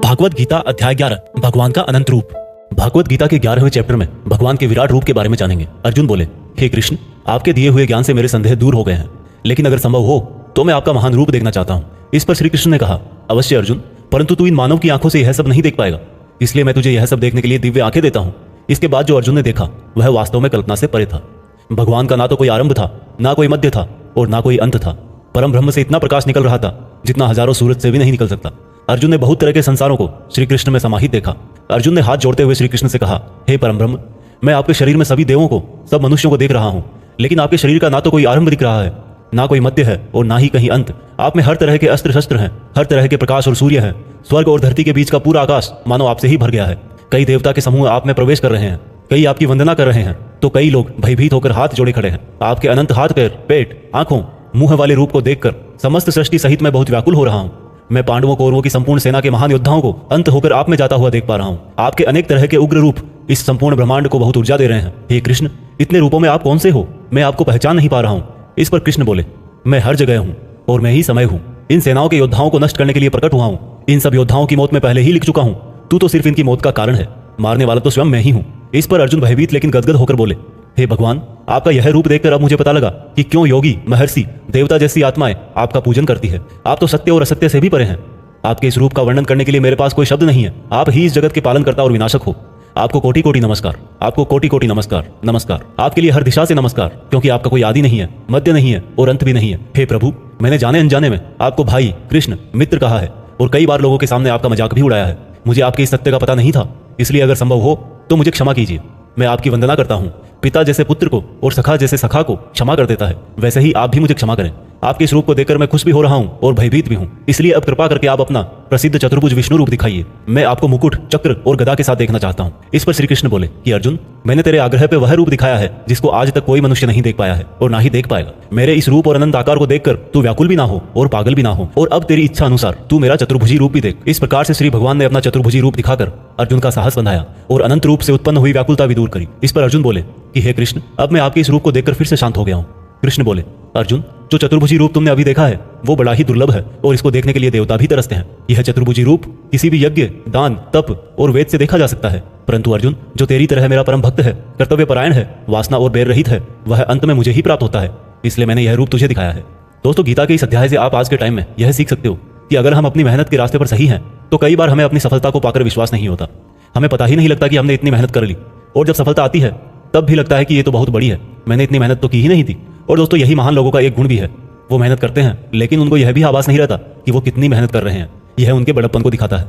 Speaker 1: भागवत गीता अध्याय 11, भगवान का अनंत रूप। भागवत गीता के 11वें चैप्टर में भगवान के विराट रूप के बारे में जानेंगे। अर्जुन बोले, हे कृष्ण, आपके दिए हुए ज्ञान से मेरे संदेह दूर हो गए हैं, लेकिन अगर संभव हो तो मैं आपका महान रूप देखना चाहता हूँ। इस पर श्री कृष्ण ने कहा, अवश्य अर्जुन, परंतु तू इन मानव की आंखों से यह सब नहीं देख पाएगा, इसलिए मैं तुझे यह सब देखने के लिए दिव्य आंखें देता हूँ। इसके बाद जो अर्जुन ने देखा वह वास्तव में कल्पना से परे था। भगवान का ना तो कोई आरंभ था, ना कोई मध्य था और ना कोई अंत था। परम ब्रह्म से इतना प्रकाश निकल रहा था जितना हजारों सूरज से भी नहीं निकल सकता। अर्जुन ने बहुत तरह के संसारों को श्री कृष्ण में समाहित देखा। अर्जुन ने हाथ जोड़ते हुए श्री कृष्ण से कहा, हे परम ब्रह्म, मैं आपके शरीर में सभी देवों को, सब मनुष्यों को देख रहा हूँ, लेकिन आपके शरीर का ना तो कोई आरंभ दिख रहा है, ना कोई मध्य है और ना ही कहीं अंत। आप में हर तरह के अस्त्र शस्त्र हैं, हर तरह के प्रकाश और सूर्य हैं। स्वर्ग और धरती के बीच का पूरा आकाश मानो आपसे ही भर गया है। कई देवता के समूह आप में प्रवेश कर रहे हैं, कई आपकी वंदना कर रहे हैं, तो कई लोग भयभीत होकर हाथ जोड़े खड़े हैं। आपके अनंत हाथ, पैर, पेट, आंखों, मुंह वाले रूप को देखकर समस्त सृष्टि सहित मैं बहुत व्याकुल हो रहा हूँ। मैं पांडवों, कौरवों की संपूर्ण सेना के महान योद्धाओं को अंत होकर आप में जाता हुआ देख पा रहा हूँ। आपके अनेक तरह के उग्र रूप इस संपूर्ण ब्रह्मांड को बहुत ऊर्जा दे रहे हैं। हे कृष्ण, इतने रूपों में आप कौन से हो? मैं आपको पहचान नहीं पा रहा हूं। इस पर कृष्ण बोले, मैं हर जगह हूं और मैं ही समय हूं। इन सेनाओं के योद्धाओं को नष्ट करने के लिए प्रकट हुआ हूं। इन सब योद्धाओं की मौत मैं पहले ही लिख चुका हूं। तू तो सिर्फ इनकी मौत का कारण है, मारने वाला तो स्वयं मैं ही हूं। इस पर अर्जुन भयभीत लेकिन गदगद होकर बोले, हे भगवान, आपका यह रूप देखकर अब मुझे पता लगा कि क्यों योगी, महर्षि, देवता जैसी आत्माएं आपका पूजन करती है। आप तो सत्य और असत्य से भी परे हैं। आपके इस रूप का वर्णन करने के लिए मेरे पास कोई शब्द नहीं है। आप ही इस जगत के पालनकर्ता और विनाशक हो। आपको कोटि कोटि नमस्कार, आपको कोटि कोटि नमस्कार, नमस्कार। आपके लिए हर दिशा से नमस्कार, क्योंकि आपका कोई आदि नहीं है, मध्य नहीं है और अंत भी नहीं है। हे प्रभु, मैंने जाने अनजाने में आपको भाई, कृष्ण, मित्र कहा है और कई बार लोगों के सामने आपका मजाक भी उड़ाया है। मुझे आपके इस सत्य का पता नहीं था, इसलिए अगर संभव हो तो मुझे क्षमा कीजिए। मैं आपकी वंदना करता हूँ। पिता जैसे पुत्र को और सखा जैसे सखा को क्षमा कर देता है, वैसे ही आप भी मुझे क्षमा करें। आपके इस रूप को देखकर मैं खुश भी हो रहा हूँ और भयभीत भी हूँ, इसलिए अब कृपा करके आप अपना प्रसिद्ध चतुर्भुज विष्णु रूप दिखाइए। मैं आपको मुकुट, चक्र और गदा के साथ देखना चाहता हूँ। इस पर श्री कृष्ण बोले कि अर्जुन, मैंने तेरे आग्रह पे वह रूप दिखाया है जिसको आज तक कोई मनुष्य नहीं देख पाया है और ना ही देख पाएगा। मेरे इस रूप और अनंत आकार को देखकर तू व्याकुल भी ना हो और पागल भी ना हो, और अब तेरी इच्छा अनुसार तू मेरा चतुर्भुजी रूप भी देख। इस प्रकार से श्री भगवान ने अपना चतुर्भुजी रूप दिखाकर अर्जुन का साहस बंधाया और अनंत रूप से उत्पन्न हुई व्याकुलता भी दूर करी। इस पर अर्जुन बोले कि हे कृष्ण, अब मैं आपके इस रूप को देखकर फिर से शांत हो गया हूँ। कृष्ण बोले, अर्जुन, जो चतुर्भुजी रूप तुमने अभी देखा है वो बड़ा ही दुर्लभ है और इसको देखने के लिए देवता भी तरसते हैं। यह चतुर्भुजी रूप किसी भी यज्ञ, दान, तप और वेद से देखा जा सकता है, परंतु अर्जुन, जो तेरी तरह मेरा परम भक्त है, कर्तव्य परायण है, वासना और बैर रहित है, वह अंत में मुझे ही प्राप्त होता है। इसलिए मैंने यह रूप तुझे दिखाया है। दोस्तों, गीता के इस अध्याय से आप आज के टाइम में यह सीख सकते हो कि अगर हम अपनी मेहनत के रास्ते पर सही हैं तो कई बार हमें अपनी सफलता को पाकर विश्वास नहीं होता। हमें पता ही नहीं लगता कि हमने इतनी मेहनत कर ली, और जब सफलता आती है तब भी लगता है कि ये तो बहुत बड़ी है, मैंने इतनी मेहनत तो की ही नहीं थी। और दोस्तों, यही महान लोगों का एक गुण भी है, वो मेहनत करते हैं लेकिन उनको यह भी आभास नहीं रहता कि वो कितनी मेहनत कर रहे हैं। यह उनके बड़प्पन को दिखाता है।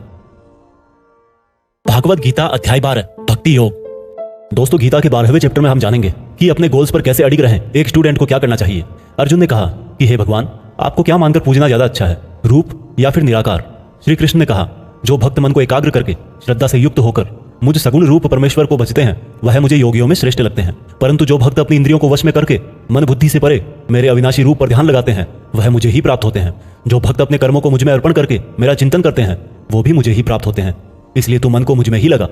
Speaker 1: भागवत गीता अध्याय 12, भक्ति योग। दोस्तों, गीता के 12वें चैप्टर में हम जानेंगे कि अपने गोल्स पर कैसे अडिग रहें, एक स्टूडेंट को क्या करना चाहिए। अर्जुन ने कहा कि हे भगवान, आपको क्या मानकर पूजना ज्यादा अच्छा है, रूप या फिर निराकार? श्री कृष्ण ने कहा, जो भक्त मन को एकाग्र करके श्रद्धा से युक्त होकर मुझ सगुण रूप परमेश्वर को भजते हैं वह मुझे योगियों में श्रेष्ठ लगते हैं, परंतु जो भक्त अपनी इंद्रियों को वश में करके मन बुद्धि से परे मेरे अविनाशी रूप पर ध्यान लगाते हैं वह मुझे ही प्राप्त होते हैं। जो भक्त अपने कर्मों को मुझ में अर्पण करके मेरा चिंतन करते हैं वो भी मुझे ही प्राप्त होते हैं। इसलिए तू मन को मुझ में ही लगा,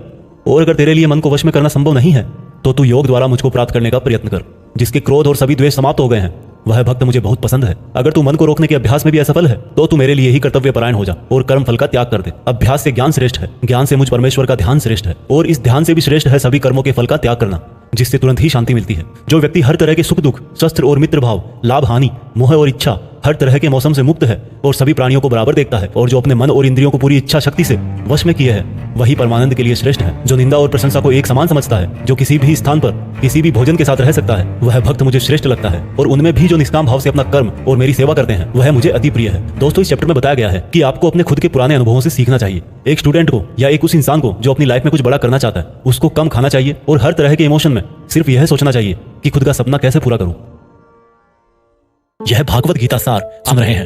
Speaker 1: और अगर तेरे लिए मन को वश में करना संभव नहीं है तो तू योग द्वारा मुझको प्राप्त करने का प्रयत्न कर। जिसके क्रोध और सभी द्वेष समाप्त हो गए हैं वह भक्त मुझे बहुत पसंद है। अगर तू मन को रोकने के अभ्यास में भी असफल है तो तू मेरे लिए ही कर्तव्य परायण हो जा और कर्म फल का त्याग कर दे। अभ्यास से ज्ञान श्रेष्ठ है, ज्ञान से मुझ परमेश्वर का ध्यान श्रेष्ठ है, और इस ध्यान से भी श्रेष्ठ है सभी कर्मों के फल का त्याग करना, जिससे तुरंत ही शांति मिलती है। जो व्यक्ति हर तरह के सुख दुख, शस्त्र और मित्र भाव, लाभ हानि, मोह और इच्छा, हर तरह के मौसम से मुक्त है और सभी प्राणियों को बराबर देखता है, और जो अपने मन और इंद्रियों को पूरी इच्छा शक्ति से वश में किए है वही परमानंद के लिए श्रेष्ठ है। जो निंदा और प्रशंसा को एक समान समझता है, जो किसी भी स्थान पर किसी भी भोजन के साथ रह सकता है, वह भक्त मुझे श्रेष्ठ लगता है, और उनमें भी जो निष्काम भाव से अपना कर्म और मेरी सेवा करते हैं वह मुझे अति प्रिय है। दोस्तों, इस चैप्टर में बताया गया है कि आपको अपने खुद के पुराने अनुभवों से सीखना चाहिए। एक स्टूडेंट को या एक उस इंसान को जो अपनी लाइफ में कुछ बड़ा करना चाहता है उसको कम खाना चाहिए और हर तरह के इमोशन में सिर्फ यह सोचना चाहिए कि खुद का सपना कैसे पूरा करूं। यह भागवत गीता सार सुन रहे हैं।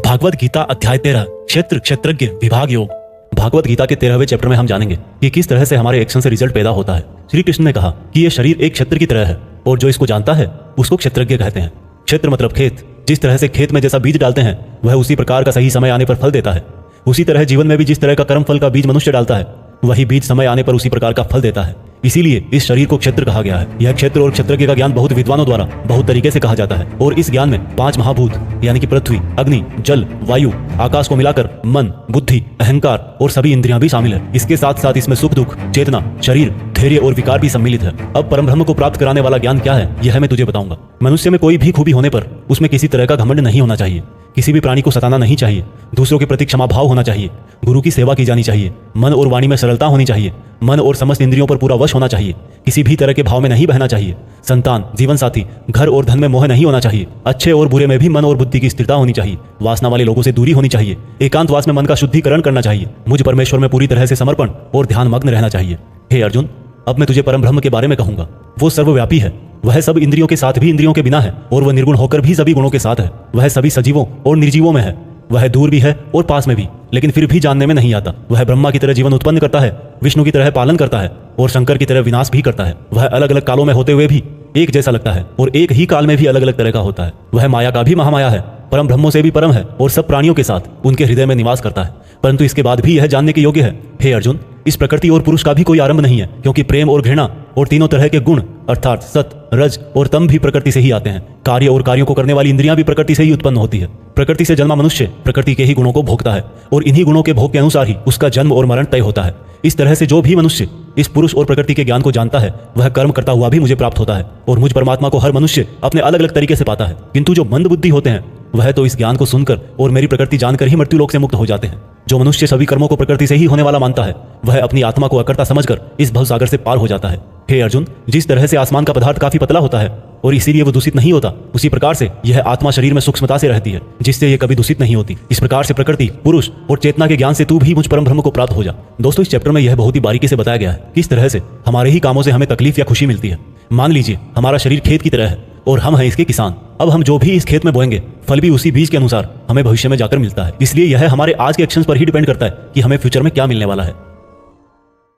Speaker 1: भागवत गीता अध्याय 13, क्षेत्र क्षेत्रज्ञ विभाग योग। भागवत गीता के 13वें चैप्टर में हम जानेंगे कि किस तरह से हमारे एक्शन से रिजल्ट पैदा होता है। श्री कृष्ण ने कहा कि यह शरीर एक क्षेत्र की तरह है और जो इसको जानता है उसको क्षेत्रज्ञ कहते हैं। क्षेत्र मतलब खेत। जिस तरह से खेत में जैसा बीज डालते हैं वह उसी प्रकार का सही समय आने पर फल देता है, उसी तरह जीवन में भी जिस तरह का कर्म फल का बीज मनुष्य डालता है वही बीज समय आने पर उसी प्रकार का फल देता है। इसीलिए इस शरीर को क्षेत्र कहा गया है। यह क्षेत्र और क्षेत्रज्ञ का ज्ञान बहुत विद्वानों द्वारा बहुत तरीके से कहा जाता है, और इस ज्ञान में 5 महाभूत यानी कि पृथ्वी, अग्नि, जल, वायु, आकाश को मिलाकर मन, बुद्धि, अहंकार और सभी इंद्रियां भी शामिल है। इसके साथ साथ इसमें सुख दुख, चेतना, शरीर, धैर्य और विकार भी सम्मिलित है। अब परम ब्रह्म को प्राप्त कराने वाला ज्ञान क्या है यह मैं तुझे बताऊंगा। मनुष्य में कोई भी खूबी होने पर उसमें किसी तरह का घमंड नहीं होना चाहिए, किसी भी प्राणी को सताना नहीं चाहिए, दूसरों के प्रति क्षमा भाव होना चाहिए, गुरु की सेवा की जानी चाहिए, मन और वाणी में सरलता होनी चाहिए, मन और समस्त इंद्रियों पर पूरा वश होना चाहिए, किसी भी तरह के भाव में नहीं बहना चाहिए, संतान, जीवन साथी, घर और धन में मोह नहीं होना चाहिए, अच्छे और बुरे में भी मन और बुद्धि की स्थिरता होनी चाहिए, वासना वाले लोगों से दूरी होनी चाहिए, एकांतवास में मन का शुद्धिकरण करना चाहिए, मुझ परमेश्वर में पूरी तरह से समर्पण और ध्यान मग्न रहना चाहिए। हे अर्जुन, अब मैं तुझे परम ब्रह्म के बारे में कहूंगा। वो सर्वव्यापी है, वह सब इंद्रियों के साथ भी इंद्रियों के बिना है, और वह निर्गुण होकर भी सभी गुणों के साथ है। वह सभी सजीवों और निर्जीवों में है, वह दूर भी है और पास में भी, लेकिन फिर भी जानने में नहीं आता। वह ब्रह्मा की तरह जीवन उत्पन्न करता है, विष्णु की तरह पालन करता है और शंकर की तरह विनाश भी करता है। वह अलग अलग कालों में होते हुए भी एक जैसा लगता है और एक ही काल में भी अलग अलग तरह का होता है। वह माया का भी महामाया है, परम ब्रह्मों से भी परम है और सब प्राणियों के साथ उनके हृदय में निवास करता है। परंतु इसके बाद भी यह जानने के योग्य है, हे अर्जुन, इस प्रकृति और पुरुष का भी कोई आरंभ नहीं है, क्योंकि प्रेम और घृणा और तीनों तरह के गुण अर्थात सत, रज और तम भी प्रकृति से ही आते हैं। कार्य और कार्यों को करने वाली इंद्रियां भी प्रकृति से ही उत्पन्न होती है। प्रकृति से जन्मा मनुष्य प्रकृति के ही गुणों को भोगता है और इन्हीं गुणों के भोग के अनुसार ही उसका जन्म और मरण तय होता है। इस तरह से जो भी मनुष्य इस पुरुष और प्रकृति के ज्ञान को जानता है वह कर्म करता हुआ भी मुझे प्राप्त होता है और मुझ परमात्मा को हर मनुष्य अपने अलग अलग तरीके से पाता है। किंतु जो मंद बुद्धि होते हैं वह तो इस ज्ञान को सुनकर और मेरी प्रकृति जानकर ही मृत्यु लोक से मुक्त हो जाते हैं। जो मनुष्य सभी कर्मों को प्रकृति से ही होने वाला मानता है वह अपनी आत्मा को अकर्ता समझकर इस भवसागर से पार हो जाता है। हे अर्जुन, जिस तरह से आसमान का पदार्थ काफी पतला होता है और इसीलिए वो दूषित नहीं होता, उसी प्रकार से यह आत्मा शरीर में सूक्ष्मता से रहती है जिससे यह कभी दूषित नहीं होती। इस प्रकार से प्रकृति, पुरुष और चेतना के ज्ञान से तू भी मुझ परम ब्रह्म को प्राप्त हो जा। दोस्तों, इस चैप्टर में यह बहुत ही बारीकी से बताया गया है किस तरह से हमारे ही कामों से हमें तकलीफ या खुशी मिलती है। मान लीजिए हमारा शरीर खेत की तरह है और हम हैं इसके किसान। अब हम जो भी इस खेत में बोएंगे फल भी उसी बीज के अनुसार हमें भविष्य में जाकर मिलता है। इसलिए यह हमारे आज के एक्शंस पर ही डिपेंड करता है कि हमें फ्यूचर में क्या मिलने वाला है।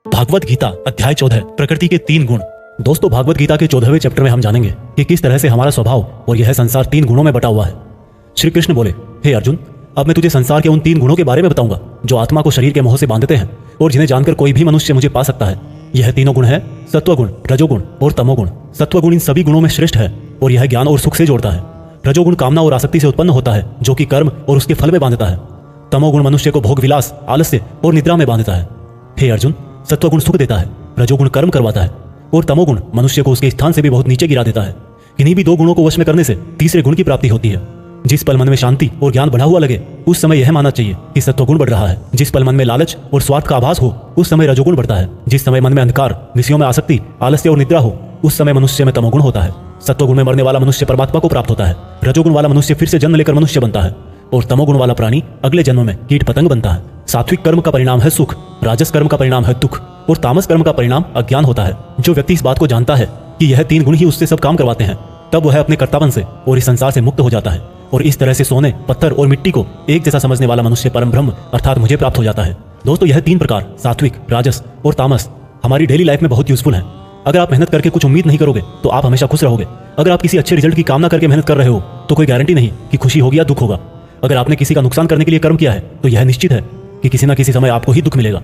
Speaker 1: भागवत गीता अध्याय 14 प्रकृति के 3 गुण। दोस्तों, भागवत गीता के 14वें चैप्टर में हम जानेंगे कि किस तरह से हमारा स्वभाव और यह संसार 3 गुणों में बटा हुआ है। श्री कृष्ण बोले, हे अर्जुन, अब मैं तुझे संसार के उन 3 गुणों के बारे में बताऊंगा जो आत्मा को शरीर के मोह से बांधते हैं और जिन्हें जानकर कोई भी मनुष्य मुझे पा सकता है। यह तीनों गुण है सत्वगुण, रजोगुण और तमोगुण। सत्वगुण इन सभी गुणों में श्रेष्ठ है और यह ज्ञान और सुख से जोड़ता है। रजोगुण कामना और आसक्ति से उत्पन्न होता है जो कि कर्म और उसके फल में बांधता है। तमोगुण मनुष्य को भोग विलास, आलस्य और निद्रा में बांधता है। हे अर्जुन, सत्वगुण सुख देता है, रजोगुण कर्म करवाता है और तमोगुण मनुष्य को उसके स्थान से भी बहुत नीचे गिरा देता है। इन्हीं भी 2 गुणों को वश में करने से तीसरे गुण की प्राप्ति होती है। जिस पल मन में शांति और ज्ञान बढ़ा हुआ लगे उस समय यह मानना चाहिए कि सत्वगुण बढ़ रहा है। जिस पल मन में लालच और स्वार्थ का आभास हो उस समय रजोगुण बढ़ता है। जिस समय मन में अंधकार, विषयों में आसक्ति, आलस्य और निद्रा हो उस समय मनुष्य में तमोगुण होता है। सत्वगुण में मरने वाला मनुष्य परमात्मा को प्राप्त होता है। रजोगुण वाला मनुष्य फिर से जन्म लेकर मनुष्य बनता है और तमोगुण वाला प्राणी अगले जन्म में कीट पतंग बनता है। सात्विक कर्म का परिणाम है सुख, राजस कर्म का परिणाम है दुख और तामस कर्म का परिणाम अज्ञान होता है। जो व्यक्ति इस बात को जानता है कि यह 3 गुण ही उससे सब काम करवाते हैं तब वह अपने कर्तापन से और इस संसार से मुक्त हो जाता है और इस तरह से सोने, पत्थर और मिट्टी को एक जैसा समझने वाला मनुष्य परम ब्रह्म अर्थात मुझे प्राप्त हो जाता है। दोस्तों, यह 3 प्रकार सात्विक, राजस और तामस हमारी डेली लाइफ में बहुत यूजफुल है। अगर आप मेहनत करके कुछ उम्मीद नहीं करोगे तो आप हमेशा खुश रहोगे। अगर आप किसी अच्छे रिजल्ट की कामना करके मेहनत कर रहे हो तो कोई गारंटी नहीं कि खुशी होगी या दुख होगा। अगर आपने किसी का नुकसान करने के लिए कर्म किया है तो यह निश्चित है कि किसी न किसी समय आपको ही दुख मिलेगा।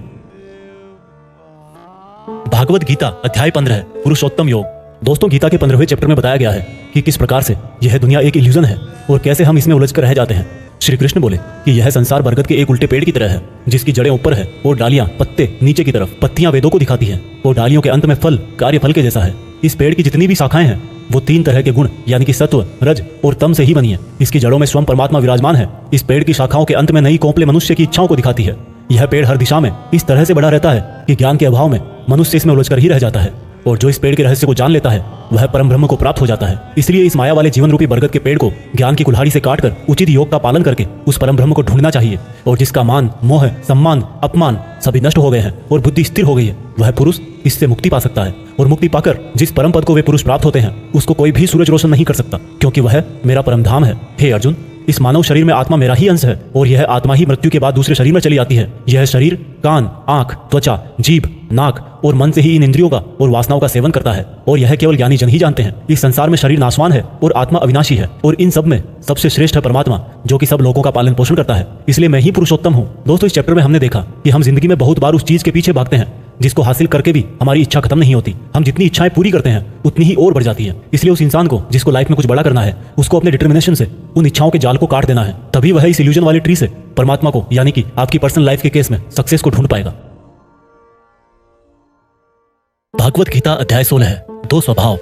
Speaker 1: भागवत गीता अध्याय 15 पुरुषोत्तम योग। दोस्तों, गीता के 15वें चैप्टर में बताया गया है कि किस प्रकार से यह दुनिया एक इल्यूजन है और कैसे हम इसमें उलझकर रह जाते हैं। श्री कृष्ण बोले कि यह संसार बरगद के एक उल्टे पेड़ की तरह है जिसकी जड़ें ऊपर है और डालियां, पत्ते नीचे की तरफ। पत्तियां वेदों को दिखाती हैं और डालियों के अंत में फल कार्य फल के जैसा है। इस पेड़ की जितनी भी शाखाएं हैं वो 3 तरह के गुण यानी कि सत्व, रज और तम से ही बनी है। इसकी जड़ों में स्वयं परमात्मा विराजमान है। इस पेड़ की शाखाओं के अंत में नई कोंपले मनुष्य की इच्छाओं को दिखाती है। यह पेड़ हर दिशा में इस तरह से बढ़ा रहता है कि ज्ञान के अभाव में मनुष्य इसमें उलझकर ही रह जाता है और जो इस पेड़ के रहस्य को जान लेता है वह परम ब्रह्म को प्राप्त हो जाता है। इसलिए इस माया वाले जीवन रूपी बरगद के पेड़ को ज्ञान की कुल्हाड़ी से काटकर उचित योग का पालन करके उस परम ब्रह्म को ढूंढना चाहिए और जिसका मान, मोह, सम्मान, अपमान सभी नष्ट हो गए हैं और बुद्धि स्थिर हो गई है वह पुरुष इससे मुक्ति पा सकता है। और मुक्ति पाकर जिस परम पद को वे पुरुष प्राप्त होते हैं उसको कोई भी सूरज रोशन नहीं कर सकता, क्योंकि वह मेरा परम धाम है। हे अर्जुन, इस मानव शरीर में आत्मा मेरा ही अंश है और यह आत्मा ही मृत्यु के बाद दूसरे शरीर में चली आती है। यह शरीर कान, आंख, त्वचा, जीभ, नाक और मन से ही इन इंद्रियों का और वासनाओं का सेवन करता है और यह केवल ज्ञानी जन ही जानते हैं। इस संसार में शरीर नाशवान है और आत्मा अविनाशी है और इन सब में सबसे श्रेष्ठ है परमात्मा जो कि सब लोगों का पालन पोषण करता है। इसलिए मैं ही पुरुषोत्तम हूँ। दोस्तों, इस चैप्टर में हमने देखा कि हम जिंदगी में बहुत बार उस चीज के पीछे भागते हैं जिसको हासिल करके भी हमारी इच्छा खत्म नहीं होती। हम जितनी इच्छाएं पूरी करते हैं उतनी ही और बढ़ जाती हैं। इसलिए उस इंसान को जिसको लाइफ में कुछ बड़ा करना है उसको अपने डिटर्मिनेशन से उन इच्छाओं के जाल को काट देना है, तभी वह इस इल्यूजन वाले ट्री से परमात्मा को यानी कि आपकी पर्सनल लाइफ के केस में सक्सेस को ढूंढ पाएगा। भागवत गीता अध्याय 16 2 स्वभाव।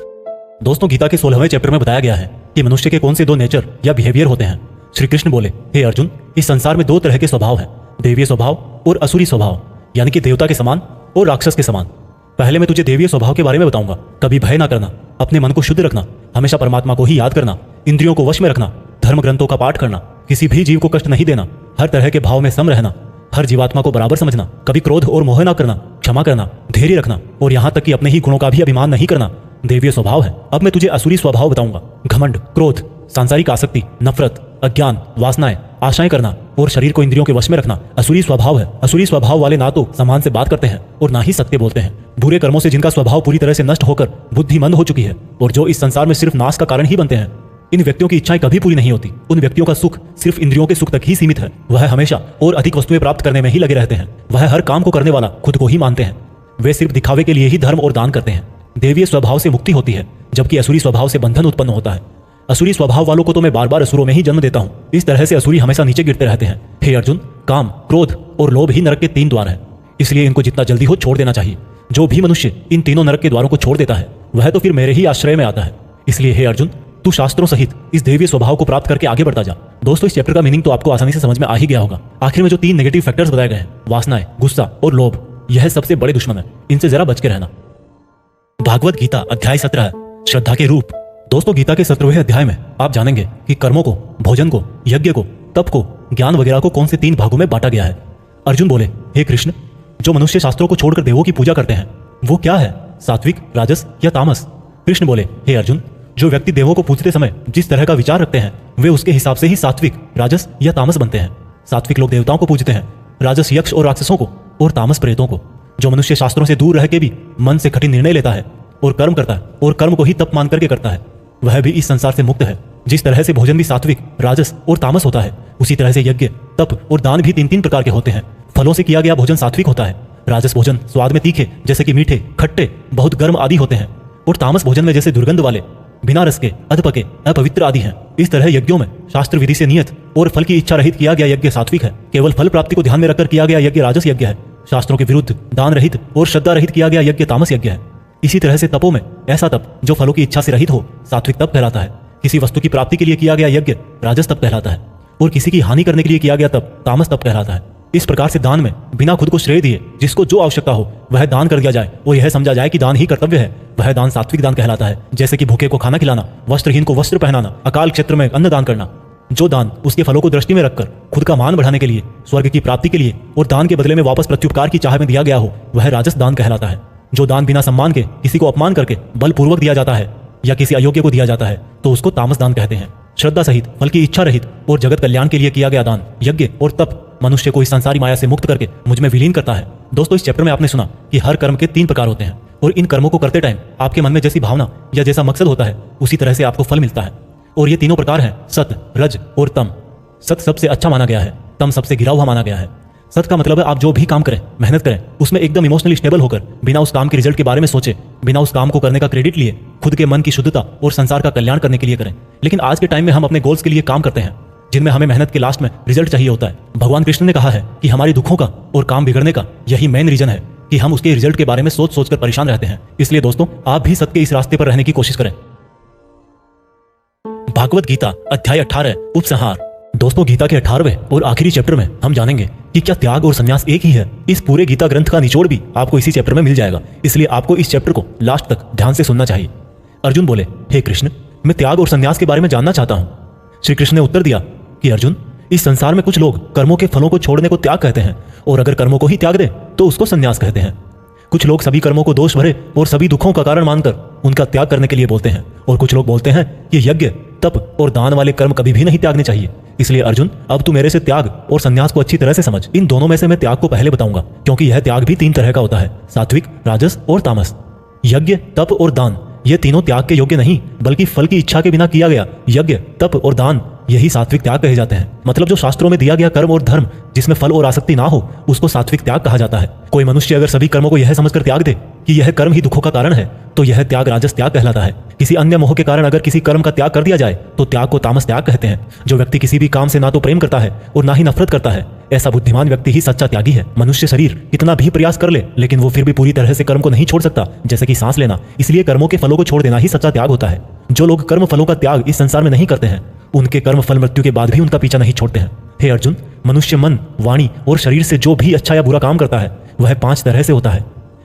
Speaker 1: दोस्तों, गीता के 16वें चैप्टर में बताया गया है कि मनुष्य के कौन से 2 नेचर या बिहेवियर होते हैं। श्री कृष्ण बोले, हे अर्जुन, इस संसार में 2 तरह के स्वभाव हैं, देवीय स्वभाव और असुरी स्वभाव यानी कि देवता के समान और राक्षस के समान। पहले मैं तुझे देवीय स्वभाव के बारे में बताऊंगा। कभी भय ना करना, अपने मन को शुद्ध रखना, हमेशा परमात्मा को ही याद करना, इंद्रियों को वश में रखना, धर्म ग्रंथों का पाठ करना, किसी भी जीव को कष्ट नहीं देना, हर तरह के भाव में सम रहना, हर जीवात्मा को बराबर समझना, कभी क्रोध और मोह ना करना, क्षमा करना, धैर्य रखना और यहाँ तक कि अपने ही गुणों का भी अभिमान नहीं करना देवीय स्वभाव है। अब मैं तुझे असुरी स्वभाव बताऊंगा। घमंड, क्रोध, सांसारिक आसक्ति, नफरत, अज्ञान, वासनाएं, आशाएं करना और शरीर को इंद्रियों के वश में रखना असुरी स्वभाव है। असुरी स्वभाव वाले ना तो सम्मान से बात करते हैं और ना ही सत्य बोलते हैं। बुरे कर्मों से जिनका स्वभाव पूरी तरह से नष्ट होकर बुद्धि मंद हो चुकी है और जो इस संसार में सिर्फ नाश का कारण ही बनते हैं इन व्यक्तियों की इच्छाएं कभी पूरी नहीं होती। उन व्यक्तियों का सुख सिर्फ इंद्रियों के सुख तक ही सीमित है। वह हमेशा और अधिक वस्तुएं प्राप्त करने में ही लगे रहते हैं। वह हर काम को करने वाला खुद को ही मानते हैं। वे सिर्फ दिखावे के लिए ही धर्म और दान करते हैं। देवीय स्वभाव से मुक्ति होती है, जबकि असुरी स्वभाव से बंधन उत्पन्न होता है। असुरी स्वभाव वालों को तो मैं बार बार असुरों में ही जन्म देता हूँ। इस तरह से असुरी हमेशा नीचे गिरते रहते हैं। हे अर्जुन, काम, क्रोध और लोभ ही नरक के 3 द्वार हैं। इसलिए इनको जितना जल्दी हो छोड़ देना चाहिए। जो भी मनुष्य इन तीनों नरक के द्वारों को छोड़ देता है वह तो फिर मेरे ही आश्रय में आता है। इसलिए हे अर्जुन, तू शास्त्रों सहित इस देवीय स्वभाव को प्राप्त करके आगे बढ़ता जा। दोस्तों, इस चैप्टर का मीनिंग तो आपको आसानी से समझ में आ ही गया होगा। आखिर में जो 3 नेगेटिव फैक्टर्स बताए गए हैं, वासनाएं, गुस्सा और लोभ, यह सबसे बड़े दुश्मन है। इनसे जरा बच के रहना। भागवत गीता अध्याय 17, श्रद्धा के रूप। दोस्तों, गीता के 17वें अध्याय में आप जानेंगे कि कर्मों को, भोजन को, यज्ञ को, तप को, ज्ञान वगैरह को कौन से 3 भागों में बांटा गया है। अर्जुन बोले, हे कृष्ण, जो मनुष्य शास्त्रों को छोड़कर देवों की पूजा करते हैं वो क्या है, सात्विक, राजस या तामस। कृष्ण बोले, हे अर्जुन, जो व्यक्ति देवों को पूजते समय जिस तरह का विचार रखते हैं वे उसके हिसाब से ही सात्विक, राजस या तामस बनते हैं। सात्विक लोग देवताओं को पूजते हैं, राजस यक्ष और राक्षसों को, और तामस प्रेतों को। जो मनुष्य शास्त्रों से दूर रह के भी मन से कठिन निर्णय लेता है और कर्म करता है और कर्म को ही तप मान करके करता है, वह भी इस संसार से मुक्त है। जिस तरह से भोजन भी सात्विक, राजस और तामस होता है, उसी तरह से यज्ञ, तप और दान भी 3-3 प्रकार के होते हैं। फलों से किया गया भोजन सात्विक होता है। राजस भोजन स्वाद में तीखे, जैसे कि मीठे, खट्टे, बहुत गर्म आदि होते हैं। और तामस भोजन में जैसे दुर्गंध वाले, बिना रस के, अधपके, अपवित्र आदि हैं। इस तरह यज्ञों में शास्त्र विधि से नियत और फल की इच्छा रहित किया गया यज्ञ सात्विक है। केवल फल प्राप्ति को ध्यान में रखकर किया गया यज्ञ राजस यज्ञ है। शास्त्रों के विरुद्ध, दान रहित और श्रद्धा रहित किया गया यज्ञ तामस यज्ञ है। इसी तरह से तपों में ऐसा तप जो फलों की इच्छा से रहित हो, सात्विक तप कहलाता है। किसी वस्तु की प्राप्ति के लिए किया गया यज्ञ राजस तप कहलाता है, और किसी की हानि करने के लिए किया गया तप तामस तप कहलाता है। इस प्रकार से दान में बिना खुद को श्रेय दिए जिसको जो आवश्यकता हो वह दान कर दिया जाए और यह समझा जाए कि दान ही कर्तव्य है, वह दान सात्विक दान कहलाता है। जैसे कि भूखे को खाना खिलाना, वस्त्रहीन को वस्त्र पहनाना, अकाल क्षेत्र में अन्न दान करना। जो दान उसके फलों को दृष्टि में रखकर खुद का मान बढ़ाने के लिए, स्वर्ग की प्राप्ति के लिए और दान के बदले में वापस प्रत्युपकार की चाह में दिया गया हो, वह राजस दान कहलाता है। जो दान बिना सम्मान के किसी को अपमान करके बलपूर्वक दिया जाता है या किसी अयोग्य को दिया जाता है तो उसको तामस दान कहते हैं। श्रद्धा सहित, फल की इच्छा रहित और जगत कल्याण के लिए किया गया दान, यज्ञ और तप मनुष्य को इस संसारी माया से मुक्त करके मुझ में विलीन करता है। दोस्तों, इस चैप्टर में आपने सुना कि हर कर्म के 3 प्रकार होते हैं और इन कर्मों को करते टाइम आपके मन में जैसी भावना या जैसा मकसद होता है उसी तरह से आपको फल मिलता है। और ये तीनों प्रकार हैं सत, रज और तम। सत सबसे अच्छा माना गया है, तम सबसे गिरा हुआ माना गया है। सत का मतलब है आप जो भी काम करें, मेहनत करें, उसमें एकदम इमोशनली स्टेबल होकर, बिना उस काम के रिजल्ट के बारे में सोचे, बिना उस काम को करने का क्रेडिट लिए, खुद के मन की शुद्धता और संसार का कल्याण करने के लिए करें। लेकिन आज के टाइम में हम अपने गोल्स के लिए काम करते हैं जिनमें हमें मेहनत के लास्ट में रिजल्ट चाहिए होता है। भगवान कृष्ण ने कहा है कि हमारी दुखों का और काम बिगड़ने का यही मेन रीजन है कि हम उसके रिजल्ट के बारे में सोच सोच कर परेशान रहते हैं। इसलिए दोस्तों, आप भी सत्य के इस रास्ते पर रहने की कोशिश करें। भागवत गीता अध्याय 18, उपसंहार। दोस्तों, गीता के 18वें और आखिरी चैप्टर में हम जानेंगे कि क्या त्याग और संन्यास एक ही है। इस पूरे गीता ग्रंथ का निचोड़ भी आपको इसी चैप्टर में मिल जाएगा, इसलिए आपको इस चैप्टर को लास्ट तक ध्यान से सुनना चाहिए। अर्जुन बोले, हे कृष्ण, मैं त्याग और संन्यास के बारे में जानना चाहता हूँ। श्री कृष्ण ने उत्तर दिया कि अर्जुन, इस संसार में कुछ लोग कर्मों के फलों को छोड़ने को त्याग कहते हैं और अगर कर्मों को ही त्याग दे तो उसको संन्यास कहते हैं। कुछ लोग सभी कर्मों को दोष भरे और सभी दुखों का कारण मानकर उनका त्याग करने के लिए बोलते हैं, और कुछ लोग बोलते हैं कि यज्ञ, तप और दान वाले कर्म कभी भी नहीं त्यागने चाहिए। इसलिए अर्जुन, अब तू मेरे से त्याग और संन्यास को अच्छी तरह से समझ। इन दोनों में से मैं त्याग को पहले बताऊंगा, क्योंकि यह त्याग भी 3 तरह का होता है, सात्विक, राजस और तामस। यज्ञ, तप और दान ये तीनों त्याग के योग्य नहीं, बल्कि फल की इच्छा के बिना किया गया यज्ञ, तप और दान यही सात्विक त्याग कहे जाते हैं। मतलब जो शास्त्रों में दिया गया कर्म और धर्म जिसमें फल और आसक्ति ना हो, उसको सात्विक त्याग कहा जाता है। कोई मनुष्य अगर सभी कर्मों को यह समझकर त्याग दे कि यह कर्म ही दुखों का कारण है, तो यह त्याग राजस त्याग कहलाता है। किसी अन्य मोह के कारण अगर किसी कर्म का त्याग कर दिया जाए तो त्याग को तामस त्याग कहते हैं। जो व्यक्ति किसी भी काम से ना तो प्रेम करता है और ना ही नफरत करता है, ऐसा बुद्धिमान व्यक्ति ही सच्चा त्यागी है। मनुष्य शरीर कितना भी प्रयास कर ले, लेकिन वो फिर भी पूरी तरह से कर्म को नहीं छोड़ सकता, जैसे कि सांस लेना। इसलिए कर्मों के फलों को छोड़ देना ही सच्चा त्याग होता है। जो लोग कर्म फलों का त्याग इस संसार में नहीं करते हैं, उनके कर्म फल मृत्यु के बाद भी उनका पीछा नहीं छोड़ते हैं। हे अर्जुन, मनुष्य मन, वाणी और शरीर से जो भी अच्छा या बुरा काम करता है वह 5 तरह से होता है।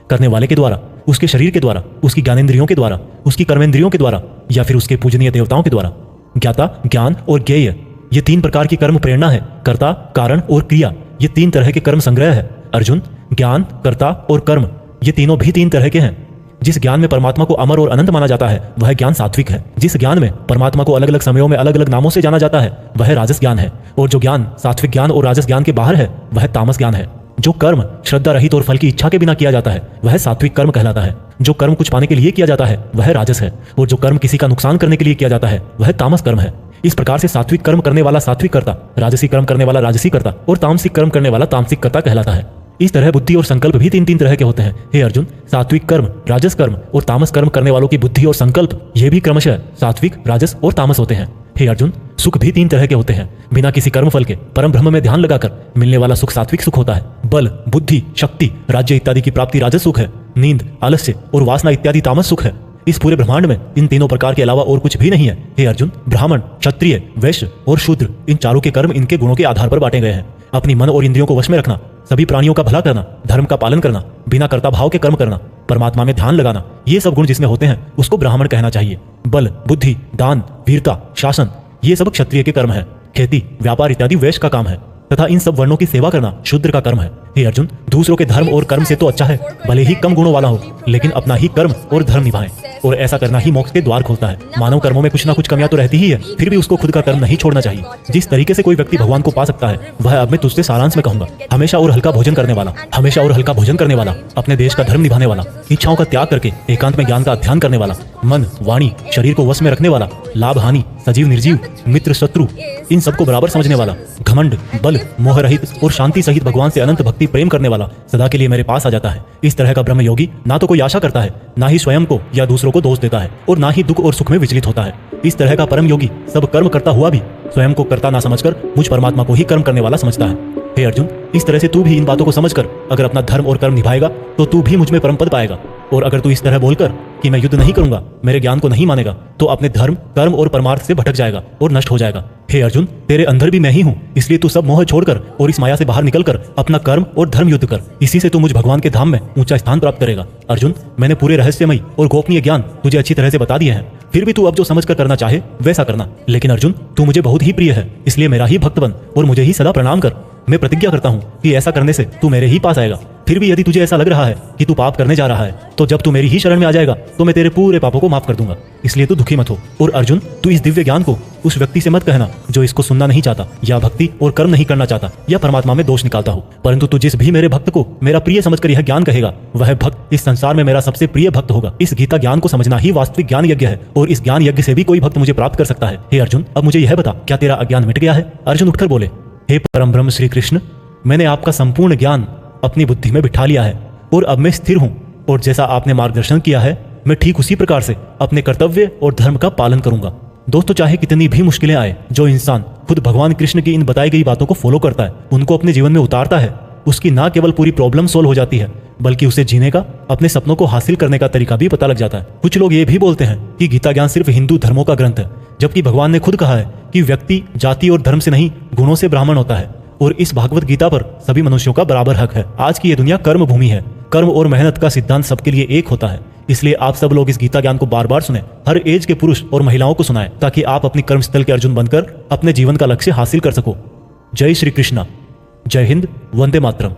Speaker 1: करने वाले के द्वारा, उसके शरीर के द्वारा, उसकी ज्ञानेंद्रियों के द्वारा, उसकी कर्मेंद्रियों के द्वारा या फिर उसके पूजनीय देवताओं के द्वारा। ज्ञाता, ज्ञान और ज्ञेय ये 3 प्रकार की कर्म प्रेरणा है। कर्ता, कारण और क्रिया ये 3 तरह के कर्म संग्रह है। अर्जुन, ज्ञान, कर्ता और कर्म ये तीनों भी 3 तरह के हैं। जिस ज्ञान में परमात्मा को अमर और अनंत माना जाता है वह ज्ञान सात्विक है। जिस ज्ञान में परमात्मा को अलग अलग समयों में अलग अलग नामों से जाना जाता है वह राजस ज्ञान है। और जो ज्ञान सात्विक ज्ञान और राजस ज्ञान के बाहर है वह तामस ज्ञान है। जो कर्म श्रद्धा रहित और फल की इच्छा के बिना किया जाता है वह सात्विक कर्म कहलाता है। जो कर्म कुछ पाने के लिए किया जाता है वह राजस है, और जो कर्म किसी का नुकसान करने के लिए किया जाता है वह तामस कर्म है। इस प्रकार से सात्विक कर्म करने वाला सात्विक कर्ता, राजसी कर्म करने वाला राजसी कर्ता और तामसिक कर्म करने वाला तामसिक कर्ता कहलाता है। इस तरह बुद्धि और संकल्प भी तीन तीन तरह के होते हैं। हे अर्जुन, सात्विक कर्म, राजस कर्म और तामस कर्म करने वालों की बुद्धि और संकल्प ये भी क्रमशः सात्विक, राजस और तामस होते हैं। हे अर्जुन, सुख भी तीन तरह के होते हैं। बिना किसी कर्म फल के परम ब्रह्म में ध्यान लगाकर मिलने वाला सुख सात्विक सुख होता है। बल, बुद्धि, शक्ति, राज्य इत्यादि की प्राप्ति राजस सुख है। नींद, आलस्य और वासना इत्यादि तामस सुख है। इस पूरे ब्रह्मांड में इन तीनों प्रकार के अलावा और कुछ भी नहीं है। हे अर्जुन, ब्राह्मण, क्षत्रिय, वैश्य और शूद्र इन चारों के कर्म इनके गुणों के आधार पर बांटे गए हैं। अपनी मन और इंद्रियों को वश में रखना, सभी प्राणियों का भला करना, धर्म का पालन करना, बिना कर्ता भाव के कर्म करना, परमात्मा में ध्यान लगाना, ये सब गुण जिसमें होते हैं उसको ब्राह्मण कहना चाहिए। बल, बुद्धि, दान, वीरता, शासन ये सब क्षत्रिय के कर्म है। खेती, व्यापार इत्यादि वैश्य का काम है तथा इन सब वर्णों की सेवा करना शूद्र का कर्म है। हे अर्जुन, दूसरों के धर्म और कर्म से तो अच्छा है भले ही कम गुणों वाला हो, लेकिन अपना ही कर्म और धर्म निभाएं, और ऐसा करना ही मोक्ष के द्वार खोलता है। मानव कर्मों में कुछ ना कुछ कमियां तो रहती ही है, फिर भी उसको खुद का कर्म नहीं छोड़ना चाहिए। जिस तरीके से कोई व्यक्ति भगवान को पा सकता है वह अब मैं तुझसे सारांश में कहूंगा। हमेशा और हल्का भोजन करने वाला, हमेशा और हल्का भोजन करने वाला, अपने देश का धर्म निभाने वाला, इच्छाओं का त्याग करके एकांत में ज्ञान का अध्ययन करने वाला, मन, वाणी, शरीर को वश में रखने वाला, लाभ हानि, सजीव निर्जीव, मित्र शत्रु इन सबको बराबर समझने वाला, घमंड, बल, मोह रहित और शांति सहित भगवान से अनंत भक्ति प्रेम करने वाला सदा के लिए मेरे पास आ जाता है। इस तरह का ब्रह्म योगी ना तो कोई आशा करता है, ना ही स्वयं को या दूसरों को दोष देता है, और ना ही दुख और सुख में विचलित होता है। इस तरह का परम योगी सब कर्म करता हुआ भी स्वयं को कर्ता ना समझकर मुझ परमात्मा को ही कर्म करने वाला समझता है। हे अर्जुन, इस तरह से तू भी इन बातों को समझकर अगर अपना धर्म और कर्म निभाएगा तो तू भी मुझ में परम पद पाएगा। और अगर तू इस तरह बोलकर कि मैं युद्ध नहीं करूंगा, मेरे ज्ञान को नहीं मानेगा, तो अपने धर्म, कर्म और परमार्थ से भटक जाएगा और नष्ट हो जाएगा। हे अर्जुन, तेरे अंदर भी मैं ही हूँ, इसलिए तू सब मोह छोड़कर और इस माया से बाहर निकलकर अपना कर्म और धर्म युद्ध कर। इसी से तू मुझ भगवान के धाम में ऊंचा स्थान प्राप्त करेगा। अर्जुन, मैंने पूरे रहस्यमय और गोपनीय ज्ञान तुझे अच्छी तरह से बता दिए हैं, फिर भी तू अब जो समझ कर करना चाहे वैसा करना। लेकिन अर्जुन, तू मुझे बहुत ही प्रिय है, इसलिए मेरा ही भक्त बन और मुझे ही सदा प्रणाम कर। मैं प्रतिज्ञा करता हूँ कि ऐसा करने से तू मेरे ही पास आएगा। फिर भी यदि तुझे ऐसा लग रहा है कि तू पाप करने जा रहा है, तो जब तू मेरी ही शरण में आ जाएगा तो मैं तेरे पूरे पापों को माफ कर दूंगा। इसलिए तू दुखी मत हो। और अर्जुन, तू इस दिव्य ज्ञान को उस व्यक्ति से मत कहना जो इसको सुनना नहीं चाहता, या भक्ति और कर्म नहीं करना चाहता, या परमात्मा में दोष निकालता हो। परंतु तू जिस भी मेरे भक्त को मेरा प्रिय समझकर यह ज्ञान कहेगा, वह भक्त इस संसार में मेरा सबसे प्रिय भक्त होगा। इस गीता ज्ञान को समझना ही वास्तविक ज्ञान यज्ञ है, और इस ज्ञान यज्ञ से भी कोई भक्त मुझे प्राप्त कर सकता है। हे अर्जुन, अब मुझे यह बता, क्या तेरा अज्ञान मिट गया है? अर्जुन उठकर बोले, हे परम ब्रह्म श्री कृष्ण, मैंने आपका संपूर्ण ज्ञान अपनी बुद्धि में बिठा लिया है और अब मैं स्थिर हूँ, और जैसा आपने मार्गदर्शन किया है मैं ठीक उसी प्रकार से अपने कर्तव्य और धर्म का पालन करूंगा। दोस्तों, चाहे कितनी भी मुश्किलें आए, जो इंसान खुद भगवान कृष्ण की इन बताई गई बातों को फॉलो करता है, उनको अपने जीवन में उतारता है, उसकी ना केवल पूरी प्रॉब्लम सोल्व हो जाती है, बल्कि उसे जीने का, अपने सपनों को हासिल करने का तरीका भी पता लग जाता है। कुछ लोग ये भी बोलते हैं कि गीता ज्ञान सिर्फ हिंदू धर्मों का ग्रंथ है, जबकि भगवान ने खुद कहा है कि व्यक्ति जाति और धर्म से नहीं, गुणों से ब्राह्मण होता है, और इस भागवत गीता पर सभी मनुष्यों का बराबर हक है। आज की ये दुनिया कर्म भूमि है। कर्म और मेहनत का सिद्धांत सबके लिए एक होता है। इसलिए आप सब लोग इस गीता ज्ञान को बार बार सुने, हर एज के पुरुष और महिलाओं को सुनाएं, ताकि आप अपनी कर्मस्थल के अर्जुन बनकर अपने जीवन का लक्ष्य हासिल कर सको। जय श्री कृष्णा, जय हिंद, वंदे मातरम।